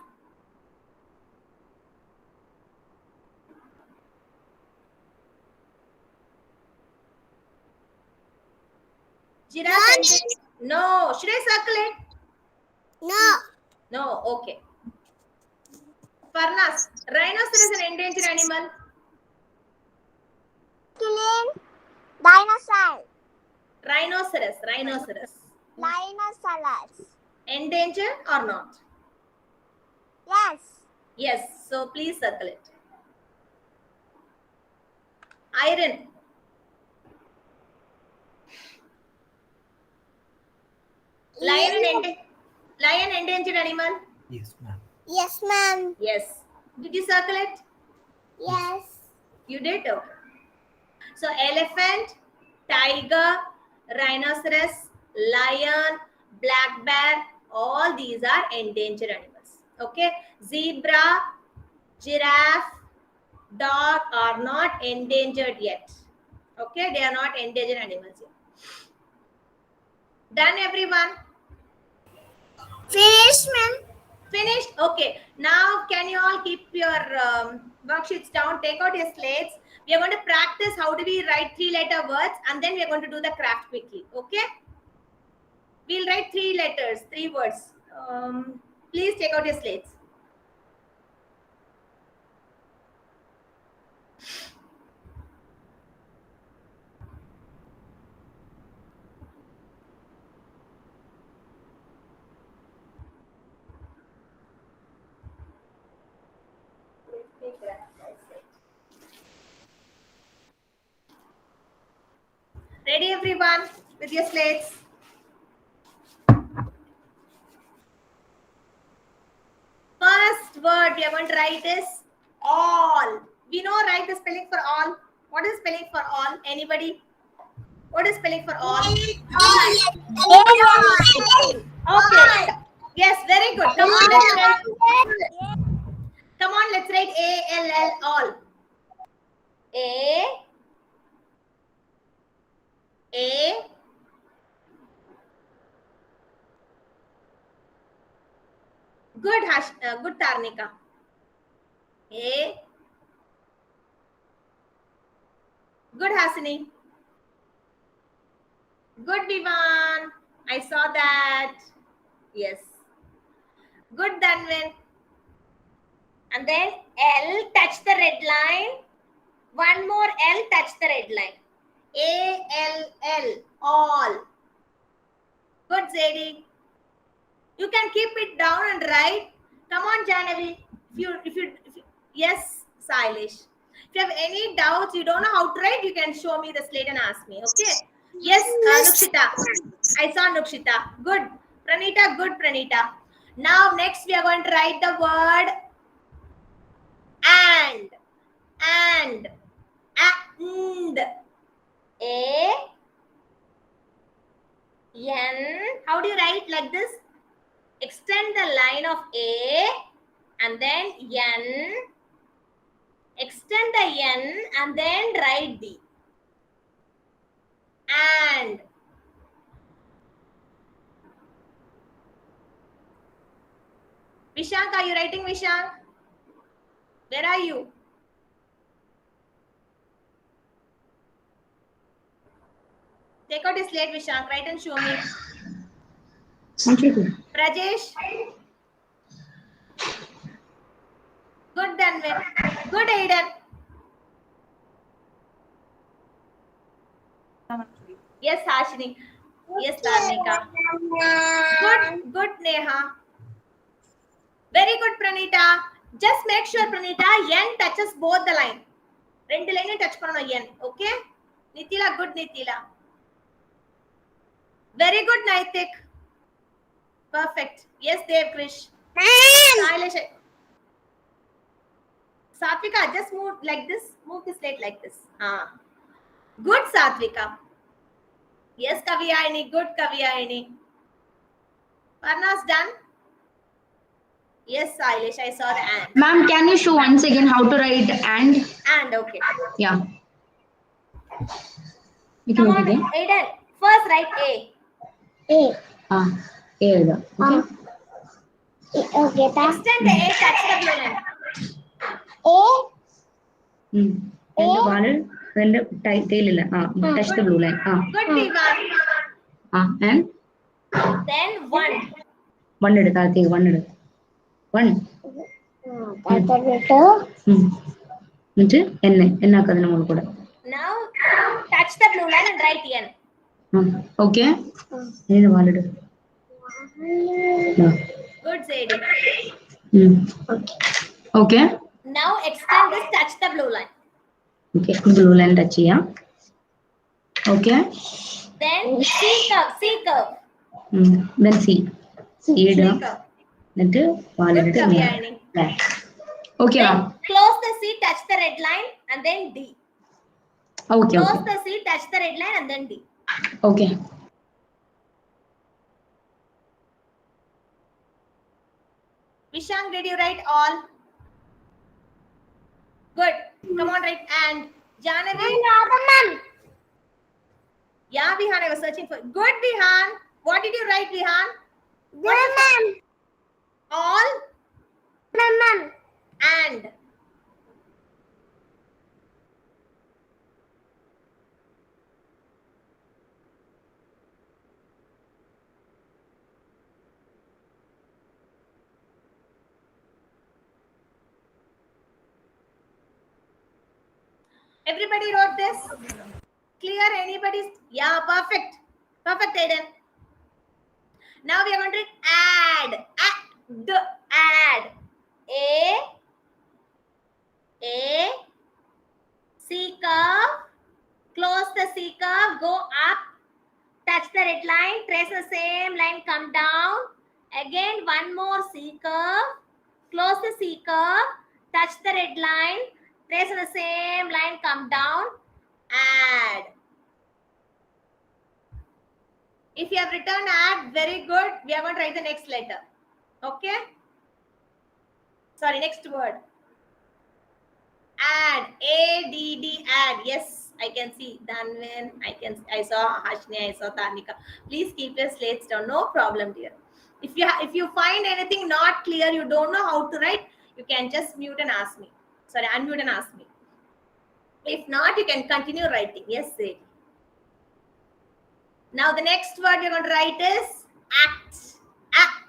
Giraffe. No. Should I circle it? No. No. Okay. Farnas. Rhinoceros is an endangered animal. Killing. Dinosaur. Rhinoceros. Rhinoceros. Rhinoceros. Endangered or not? Yes. Yes. So please circle it. Iron. Lion endangered animal. yes, ma'am. Yes, ma'am. Yes. Did you circle it? Yes. You did. Okay. So elephant, tiger, rhinoceros, lion, black bear, all these are endangered animals. Okay. Zebra, giraffe, dog are not endangered yet. Okay. They are not endangered animals yet. Done, everyone? Finished, ma'am. Finished? Okay. Now, can you all keep your worksheets down? Take out your slates. We are going to practice how do we write 3-letter words, and then we are going to do the craft quickly. Okay? We'll write 3 letters, 3 words. Please take out your slates. Ready, everyone, with your slates? First word we are going to write is all. We know, right, the spelling for all. What is spelling for all? Anybody? What is spelling for all? Okay. Yes, very good. Come on, let's write. Come on, let's write A-L-L, all. A. Good, good, Tarnika. A. Good, Hasini. Good, Vivan. I saw that. Yes. Good, Danvin. And then L, touch the red line. One more L, touch the red line. A-L-L, all. Good, Zadie. You can keep it down and write. Come on, Janavi. If you, yes, Sailesh. If you have any doubts, you don't know how to write, you can show me the slate and ask me. Okay. Yes, Nukshita. I saw Nukshita. Good. Pranita, good, Pranita. Now, next we are going to write the word and. And. And. A. N. How do you write like this? Extend the line of A and then N. Extend the N and then write D. And. Vishank, are you writing, Vishank? Where are you? Take out his slate, Vishank. Write and show me. Rajesh. Good, Danvin. Good, Aiden. Yes, Hashini. Yes, Dharmika. Good, good, Neha. Very good, Pranita. Just make sure, Pranita, N touches both the line. Rendu line touch panano N. Okay? Nitila, good, Nitila. Very good, Naitik. Perfect. Yes, Dev Krish. Sailesh. Satvika, just move like this. Move the slate like this. Good, Satvika. Yes, Kaviyayani. Good, Kaviyayani. Parna's done. Yes, Sailesh, I saw the and. Ma'am, can you show once again how to write and? And, okay. Yeah. Come on, Aiden. First write A. A. Okay. Okay, thanks. Extend the A, touch the blue line. A. രണ്ട് വാല് അതിന്റെ tail touch the blue line. Good, Vivan. And Then 1. one എടു താഴത്തേക്ക് one എടു one. എന്നിട്ട് എന്നാക്ക അതിന്റെ മുകളിൽ കൂടെ. Now touch the blue line and write N. Okay ഏത് വാലിട്. Good, Zadie. Okay Now extend this, touch the blue line. Okay blue line touch ചെയ്യാം. Okay Then C curve, C curve. then C ഇടുക. C curve. എന്നിട്ട് Good, വാലിട്ട് Kaviyayani. Okay Then close the C, touch the red line and then D. Okay Close okay the C, touch the red line and then D. Okay Vishank, did you write all? Good. Come on, write and. Janavi? Yeah, Vihan, I was searching for. Good, Vihan. What did you write, Vihan? All? And. Everybody wrote this? Clear? Anybody's? Yeah, perfect. Perfect, Aiden. Now we are going to add. Add. A. C curve. Close the C curve. Go up. Touch the red line. Trace the same line. Come down. Again, one more C curve. Close the C curve. Touch the red line. Trace the same line, come down, add. If you have written add, very good. We are going to write the next letter. Okay? Sorry, next word. Add. A-D-D, add. Yes, I can see. Danvin, I saw Hashni, I saw Tanika. Please keep your slates down. No problem, dear. If you find anything not clear, you don't know how to write, you can just mute and ask me. Sorry, unmute and ask me. If not, you can continue writing. Yes, say. Now the next word you're going to write is act. Act.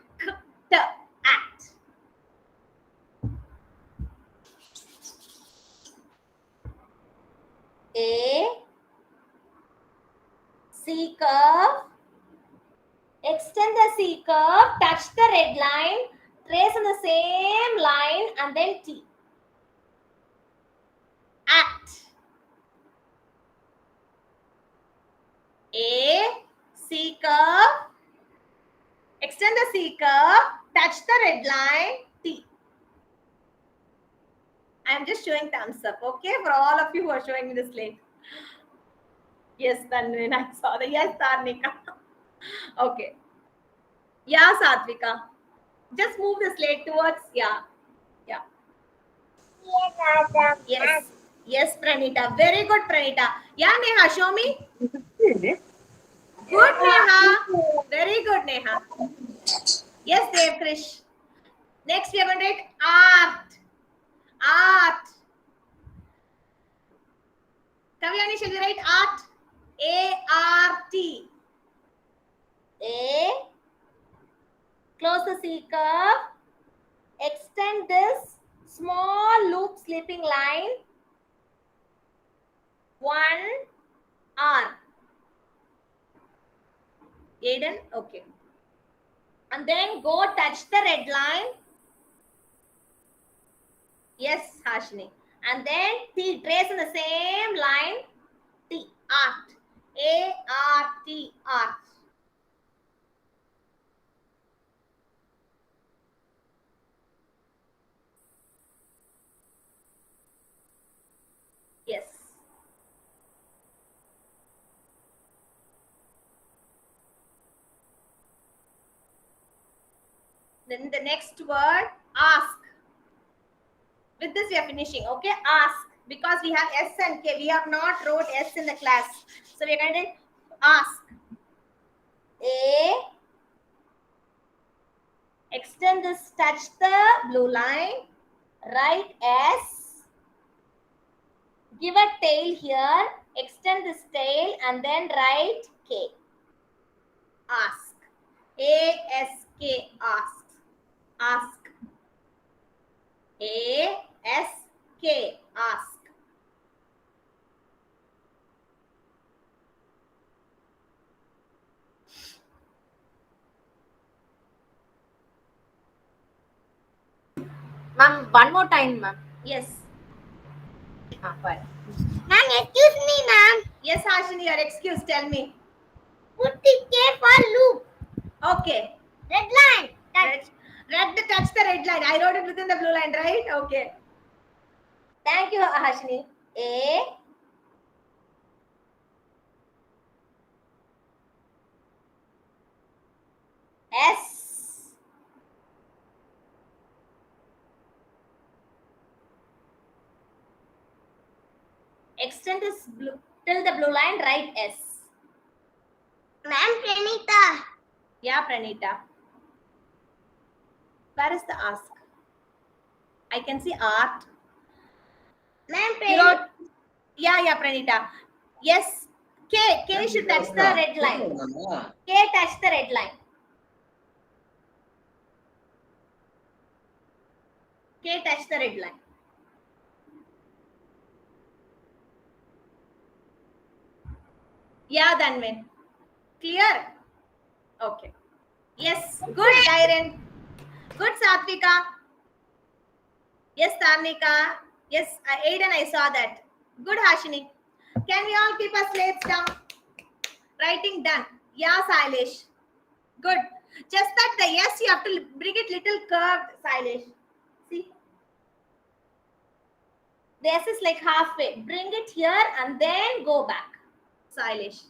A. C curve. trace in the same line and then T. Act. A, C curve, extend the C curve, touch the red line, T. I'm just showing thumbs up, okay, for all of you who are showing me the slate. Yes, Tanvin, I saw that. Yes, Tarnika. Okay. Yeah, Satvika. Just move the slate towards, yeah. Yeah. Yes. Yes, Pranita. Very good, Pranita. Yeah, Neha, show me. Good, Neha. Very good, Neha. Yes, Dev Krish. Next, we are going to write art. Art. Kavyani, shall we write art? A-R-T. A. Close the C curve. Extend this small loop sleeping line. 1 R. Aiden, okay. And then go touch the red line. Yes, Hashini. And then T, trace in the same line. T, art. A-R-T, art. Yes. Then the next word, ask. With this we are finishing, okay? Ask. Because we have S and K. We have not wrote S in the class. So we are going to ask. A. Extend this, touch the blue line. Write S. Give a tail here. Extend this tail and then write K. Ask. A-S-K. Ask. Ask. A-S-K. Ask. Ma'am, one more time, ma'am. Yes. Fine. Ma'am, excuse me, ma'am. Yes, Hashini, your excuse. Tell me. Put the K for loop. Okay. Red line. Red, touch the red line. I wrote it within the blue line, right? Okay. Thank you, Hashini. A. S. Extend this blue till the blue line, write S. Ma'am, Pranita. Yeah, Pranita. Where is the ask? I can see art. Ma'am, You wrote, yeah, Pranita. Yes, K should touch the red line. K touch the red line. K touch the red line. Yeah, Dhanvin. Clear? Okay. Yes, good, Dairen. Good, Satvika. Yes, Tarnika. Yes, Aiden, I saw that. Good, Hashini. Can we all keep our slates down? Writing done. Yeah, Sailesh. Good. Just that the yes, you have to bring it little curved, Sailesh. See? The S is like halfway. Bring it here and then go back. Sailesh.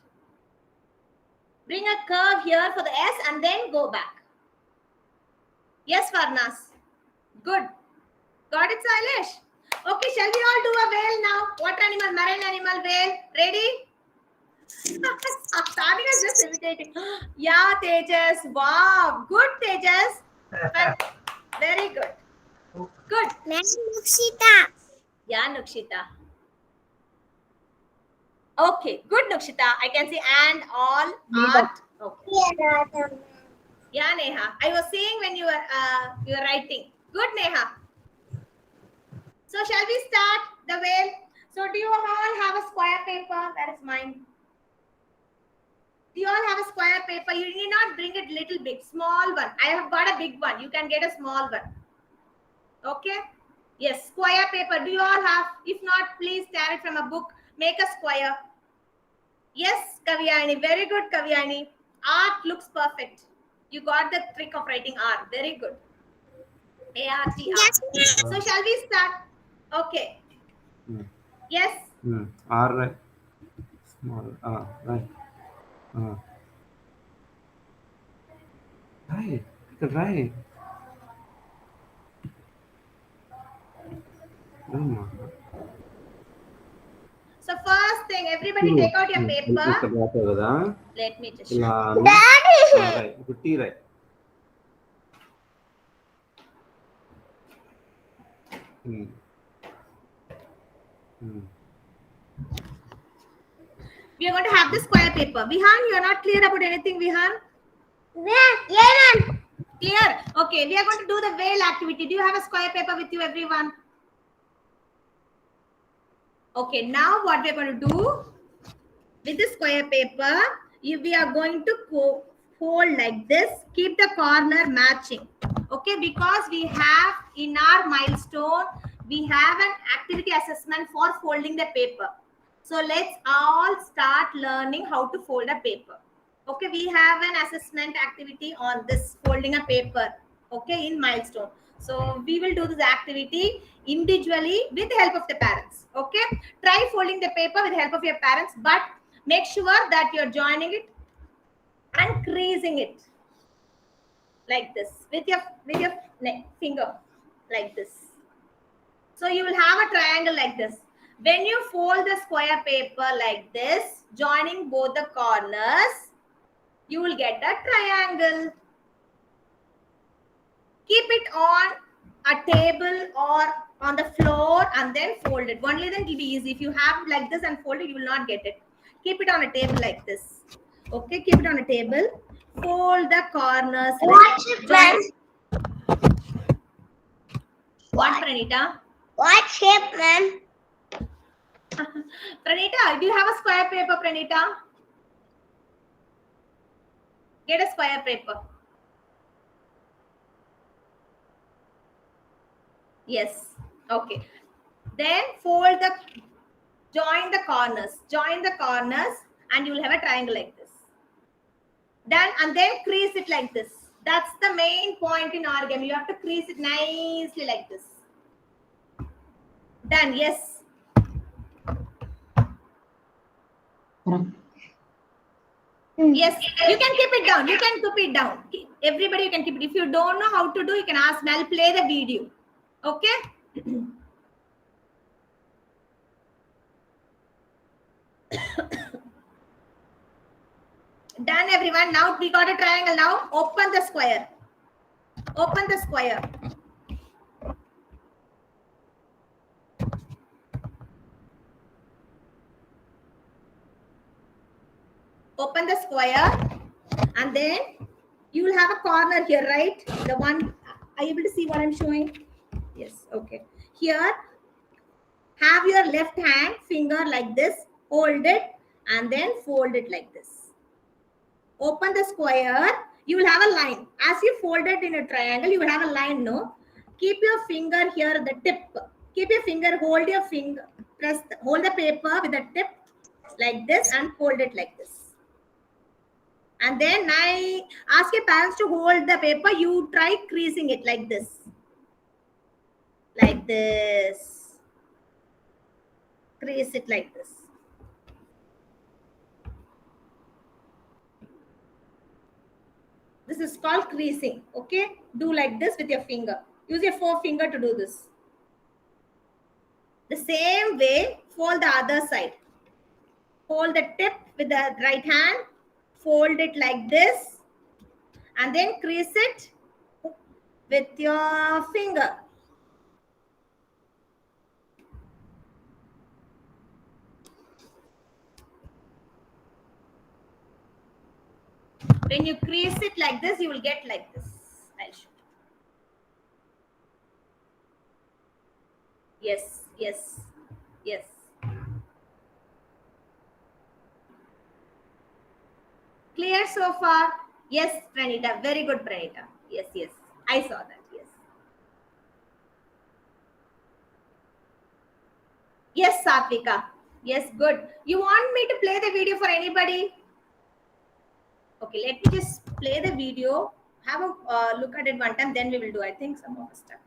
Bring a curve here for the S and then go back. Yes, Varnas. Good. Got it, Sailesh? Okay, shall we all do a whale now? Water animal, marine animal, whale. Ready? Tarnika is just imitating. Yeah, Tejas. Wow. Good, Tejas. Very good. Good. Ma'am, Nukshita. Yeah, Nukshita. Okay, good, Nukshita. I can see and all art. Okay. Yeah, Neha. I was seeing when you were writing. Good, Neha. So shall we start the whale? So do you all have a square paper? That is mine. Do you all have a square paper? You need not bring it little big, small one. I have got a big one. You can get a small one. Okay. Yes, square paper. Do you all have? If not, please tear it from a book. Make a square. Yes, Kavyani. Very good, Kavyani. Art looks perfect. You got the trick of writing art. Very good. A-R-T. Yes, So shall we start? Okay. Yes. R right. Small. Right. Right. Right. So first thing, everybody take out your paper. కదా Let me just ఇలా show. right. ఇప్పుడు T right. We are going to have the square paper. Vihan, you are not clear about anything, Vihan? Yeah, ma'am. Clear? Okay, we are going to do the whale activity. Do you have a square paper with you, everyone? Okay, now what we are going to do with the square paper, we are going to fold like this. Keep the corner matching. Okay, because we have in our milestone, we have an activity assessment for folding the paper. So let's all start learning how to fold a paper. Okay, we have an assessment activity on this folding a paper. Okay, in milestone. So we will do this activity individually with the help of the parents. Okay, try folding the paper with the help of your parents, but make sure that you're joining it and creasing it like this with your finger like this. So you will have a triangle like this. When you fold the square paper like this, joining both the corners, you will get a triangle. Keep it on a table or on the floor and then fold it. Only then it will be easy. If you have it like this and fold it, you will not get it. Keep it on a table like this. Okay, keep it on a table. Fold the corners. What shape, ma'am? What, Pranita? What shape, ma'am? Pranita, do you have a square paper, Pranita? Get a square paper. Yes. Okay. Then fold the, join the corners, and you will have a triangle like this. Done, and then crease it like this. That's the main point in our game. You have to crease it nicely like this. Done. Yes. Yes, you can keep it down. You can keep it down. Everybody, you can keep it. If you don't know how to do, you can ask me. I'll play the video. Okay. Done, everyone. Now we got a triangle. Now open the square. Open the square. Open the square, and then you will have a corner here, right? The one, are you able to see what I'm showing? Yes. Okay. Here, have your left hand finger like this, hold it, and then fold it like this. Open the square, you will have a line. As you fold it in a triangle, you will have a line, no? Keep your finger here at the tip. Keep your finger, hold your finger, hold the paper with the tip like this and fold it like this. And then I ask your parents to hold the paper. You try creasing it like this. Like this. Crease it like this. This is called creasing. Okay? Do like this with your finger. Use your forefinger to do this. The same way, fold the other side. Hold the tip with the right hand. Fold it like this. And then crease it with your finger. When you crease it like this, you will get like this. I'll show you. Yes, yes, yes. Clear so far? Yes, Pranita. Very good, Pranita. Yes, yes. I saw that. Yes. Yes, Satvika. Yes, good. You want me to play the video for anybody? Okay, let me just play the video. Have a look at it one time, then we will do. I think some of us stuck.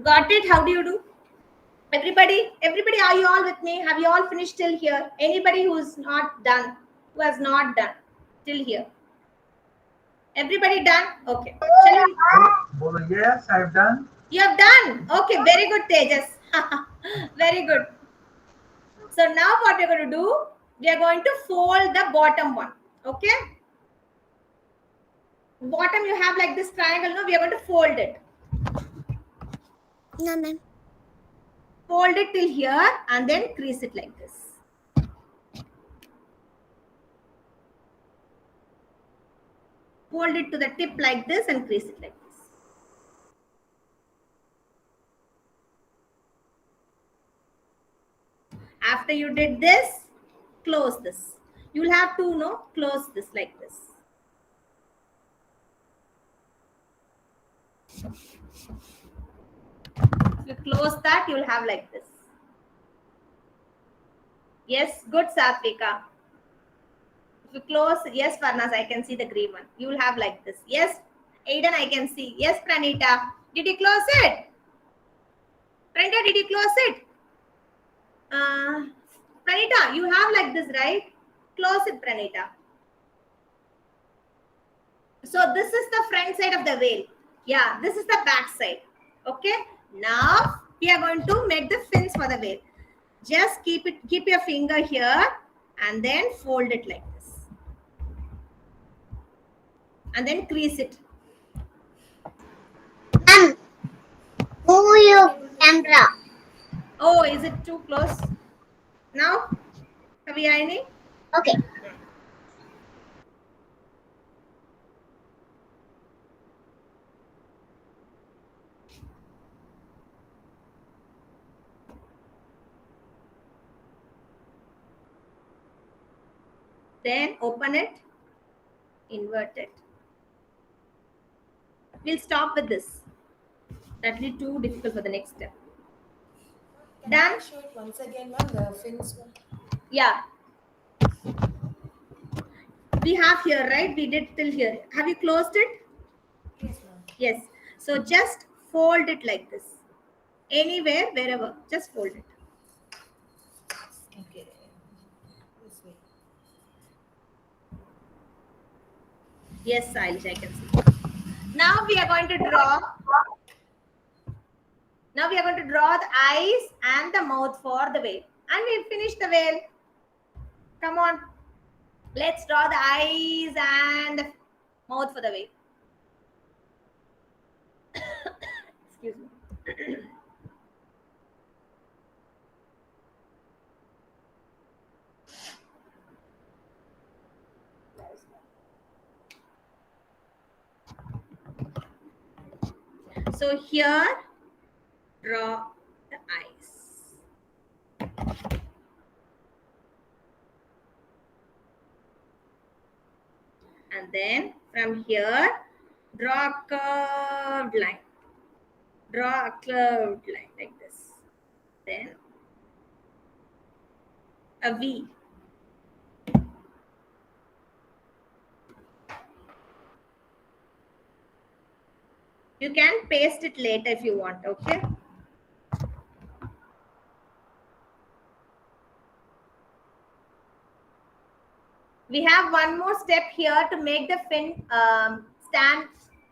Got it? How do you do? Everybody, are you all with me? Have you all finished till here? Anybody who's not done, who has not done till here? Everybody done? Okay. Shall we? Bolo, yes, I've done. You have done. Okay, very good, Tejas. Very good. So now what we're going to do, we are going to fold the bottom one. Okay. Bottom you have like this triangle. No, we are going to fold it. No, ma'am. Fold it till here and then crease it like this. Fold it to the tip like this and crease it like this. After you did this, close this. You will have to close this like this. If you close that, you will have like this. Yes, good, Satvika. If you close, yes, Farnas, I can see the green one. You will have like this. Yes, Aiden, I can see. Yes, Pranita. Did you close it? Pranita, did you close it? Pranita, you have like this, right? Close it, Pranita. So this is the front side of the veil. Yeah, this is the back side. Okay. Now we are going to make the fins for the veil. Just keep your finger here and then fold it like this. And then crease it. Move your camera. Oh, is it too close? Now, Kaviyani? Okay. Then open it, invert it. We'll stop with this. That will be too difficult for the next step. Done? Show it once again, ma'am, the fins one. Yeah. We have here, right? We did till here. Have you closed it? Yes, ma'am. Yes. So just fold it like this. Anywhere, wherever. Just fold it. Okay. This way. Yes, Salish, I can see. Now we are going to draw. Now we are going to draw the eyes and the mouth for the veil. And we'll finish the veil. Come on. Let's draw the eyes and the mouth for the veil. Excuse me. So here, draw the eyes. And then from here, draw a curved line. Draw a curved line like this. Then a V. You can paste it later if you want, okay? We have one more step here to make the fin stand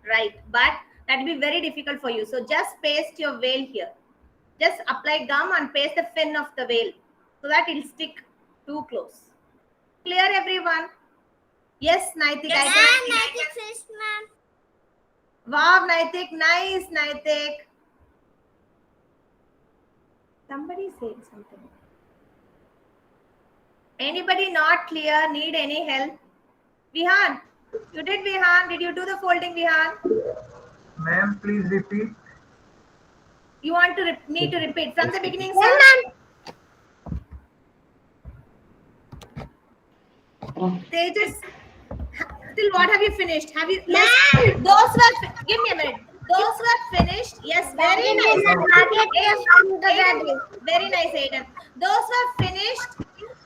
right, but that will be very difficult for you. So just paste your veil here. Just apply gum and paste the fin of the veil so that it'll stick too close. Clear, everyone? Yes, Naitik. Yes, Naitik finished, ma'am. Wow, Naitik. Nice, Naitik. Somebody said something. Anybody not clear? Need any help? Vihan, you did, Vihan. Did you do the folding, Vihan? Ma'am, please repeat. You want to me to repeat from the beginning, sir? Yes, ma'am. Tejas, still what have you finished? Have you? Yes. Those were. Give me a minute. Those were finished. Yes, very nice. Very nice, Aiden. Those were finished.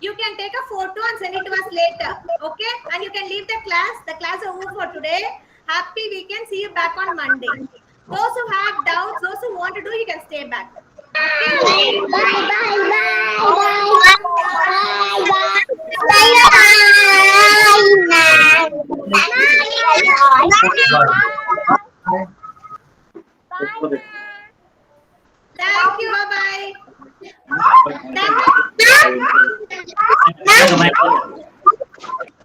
You can take a photo and send it to us later. Okay? And you can leave the class. The class is over for today. Happy weekend. See you back on Monday. Those who have doubts, those who want to do, you can stay back. Okay? Thank you. Bye-bye.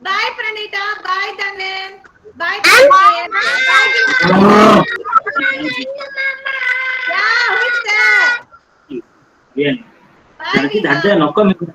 Bye, Pranita. Bye, Dhanan. Bye, Pranita. Yeah, who's there? Bye, Vihan.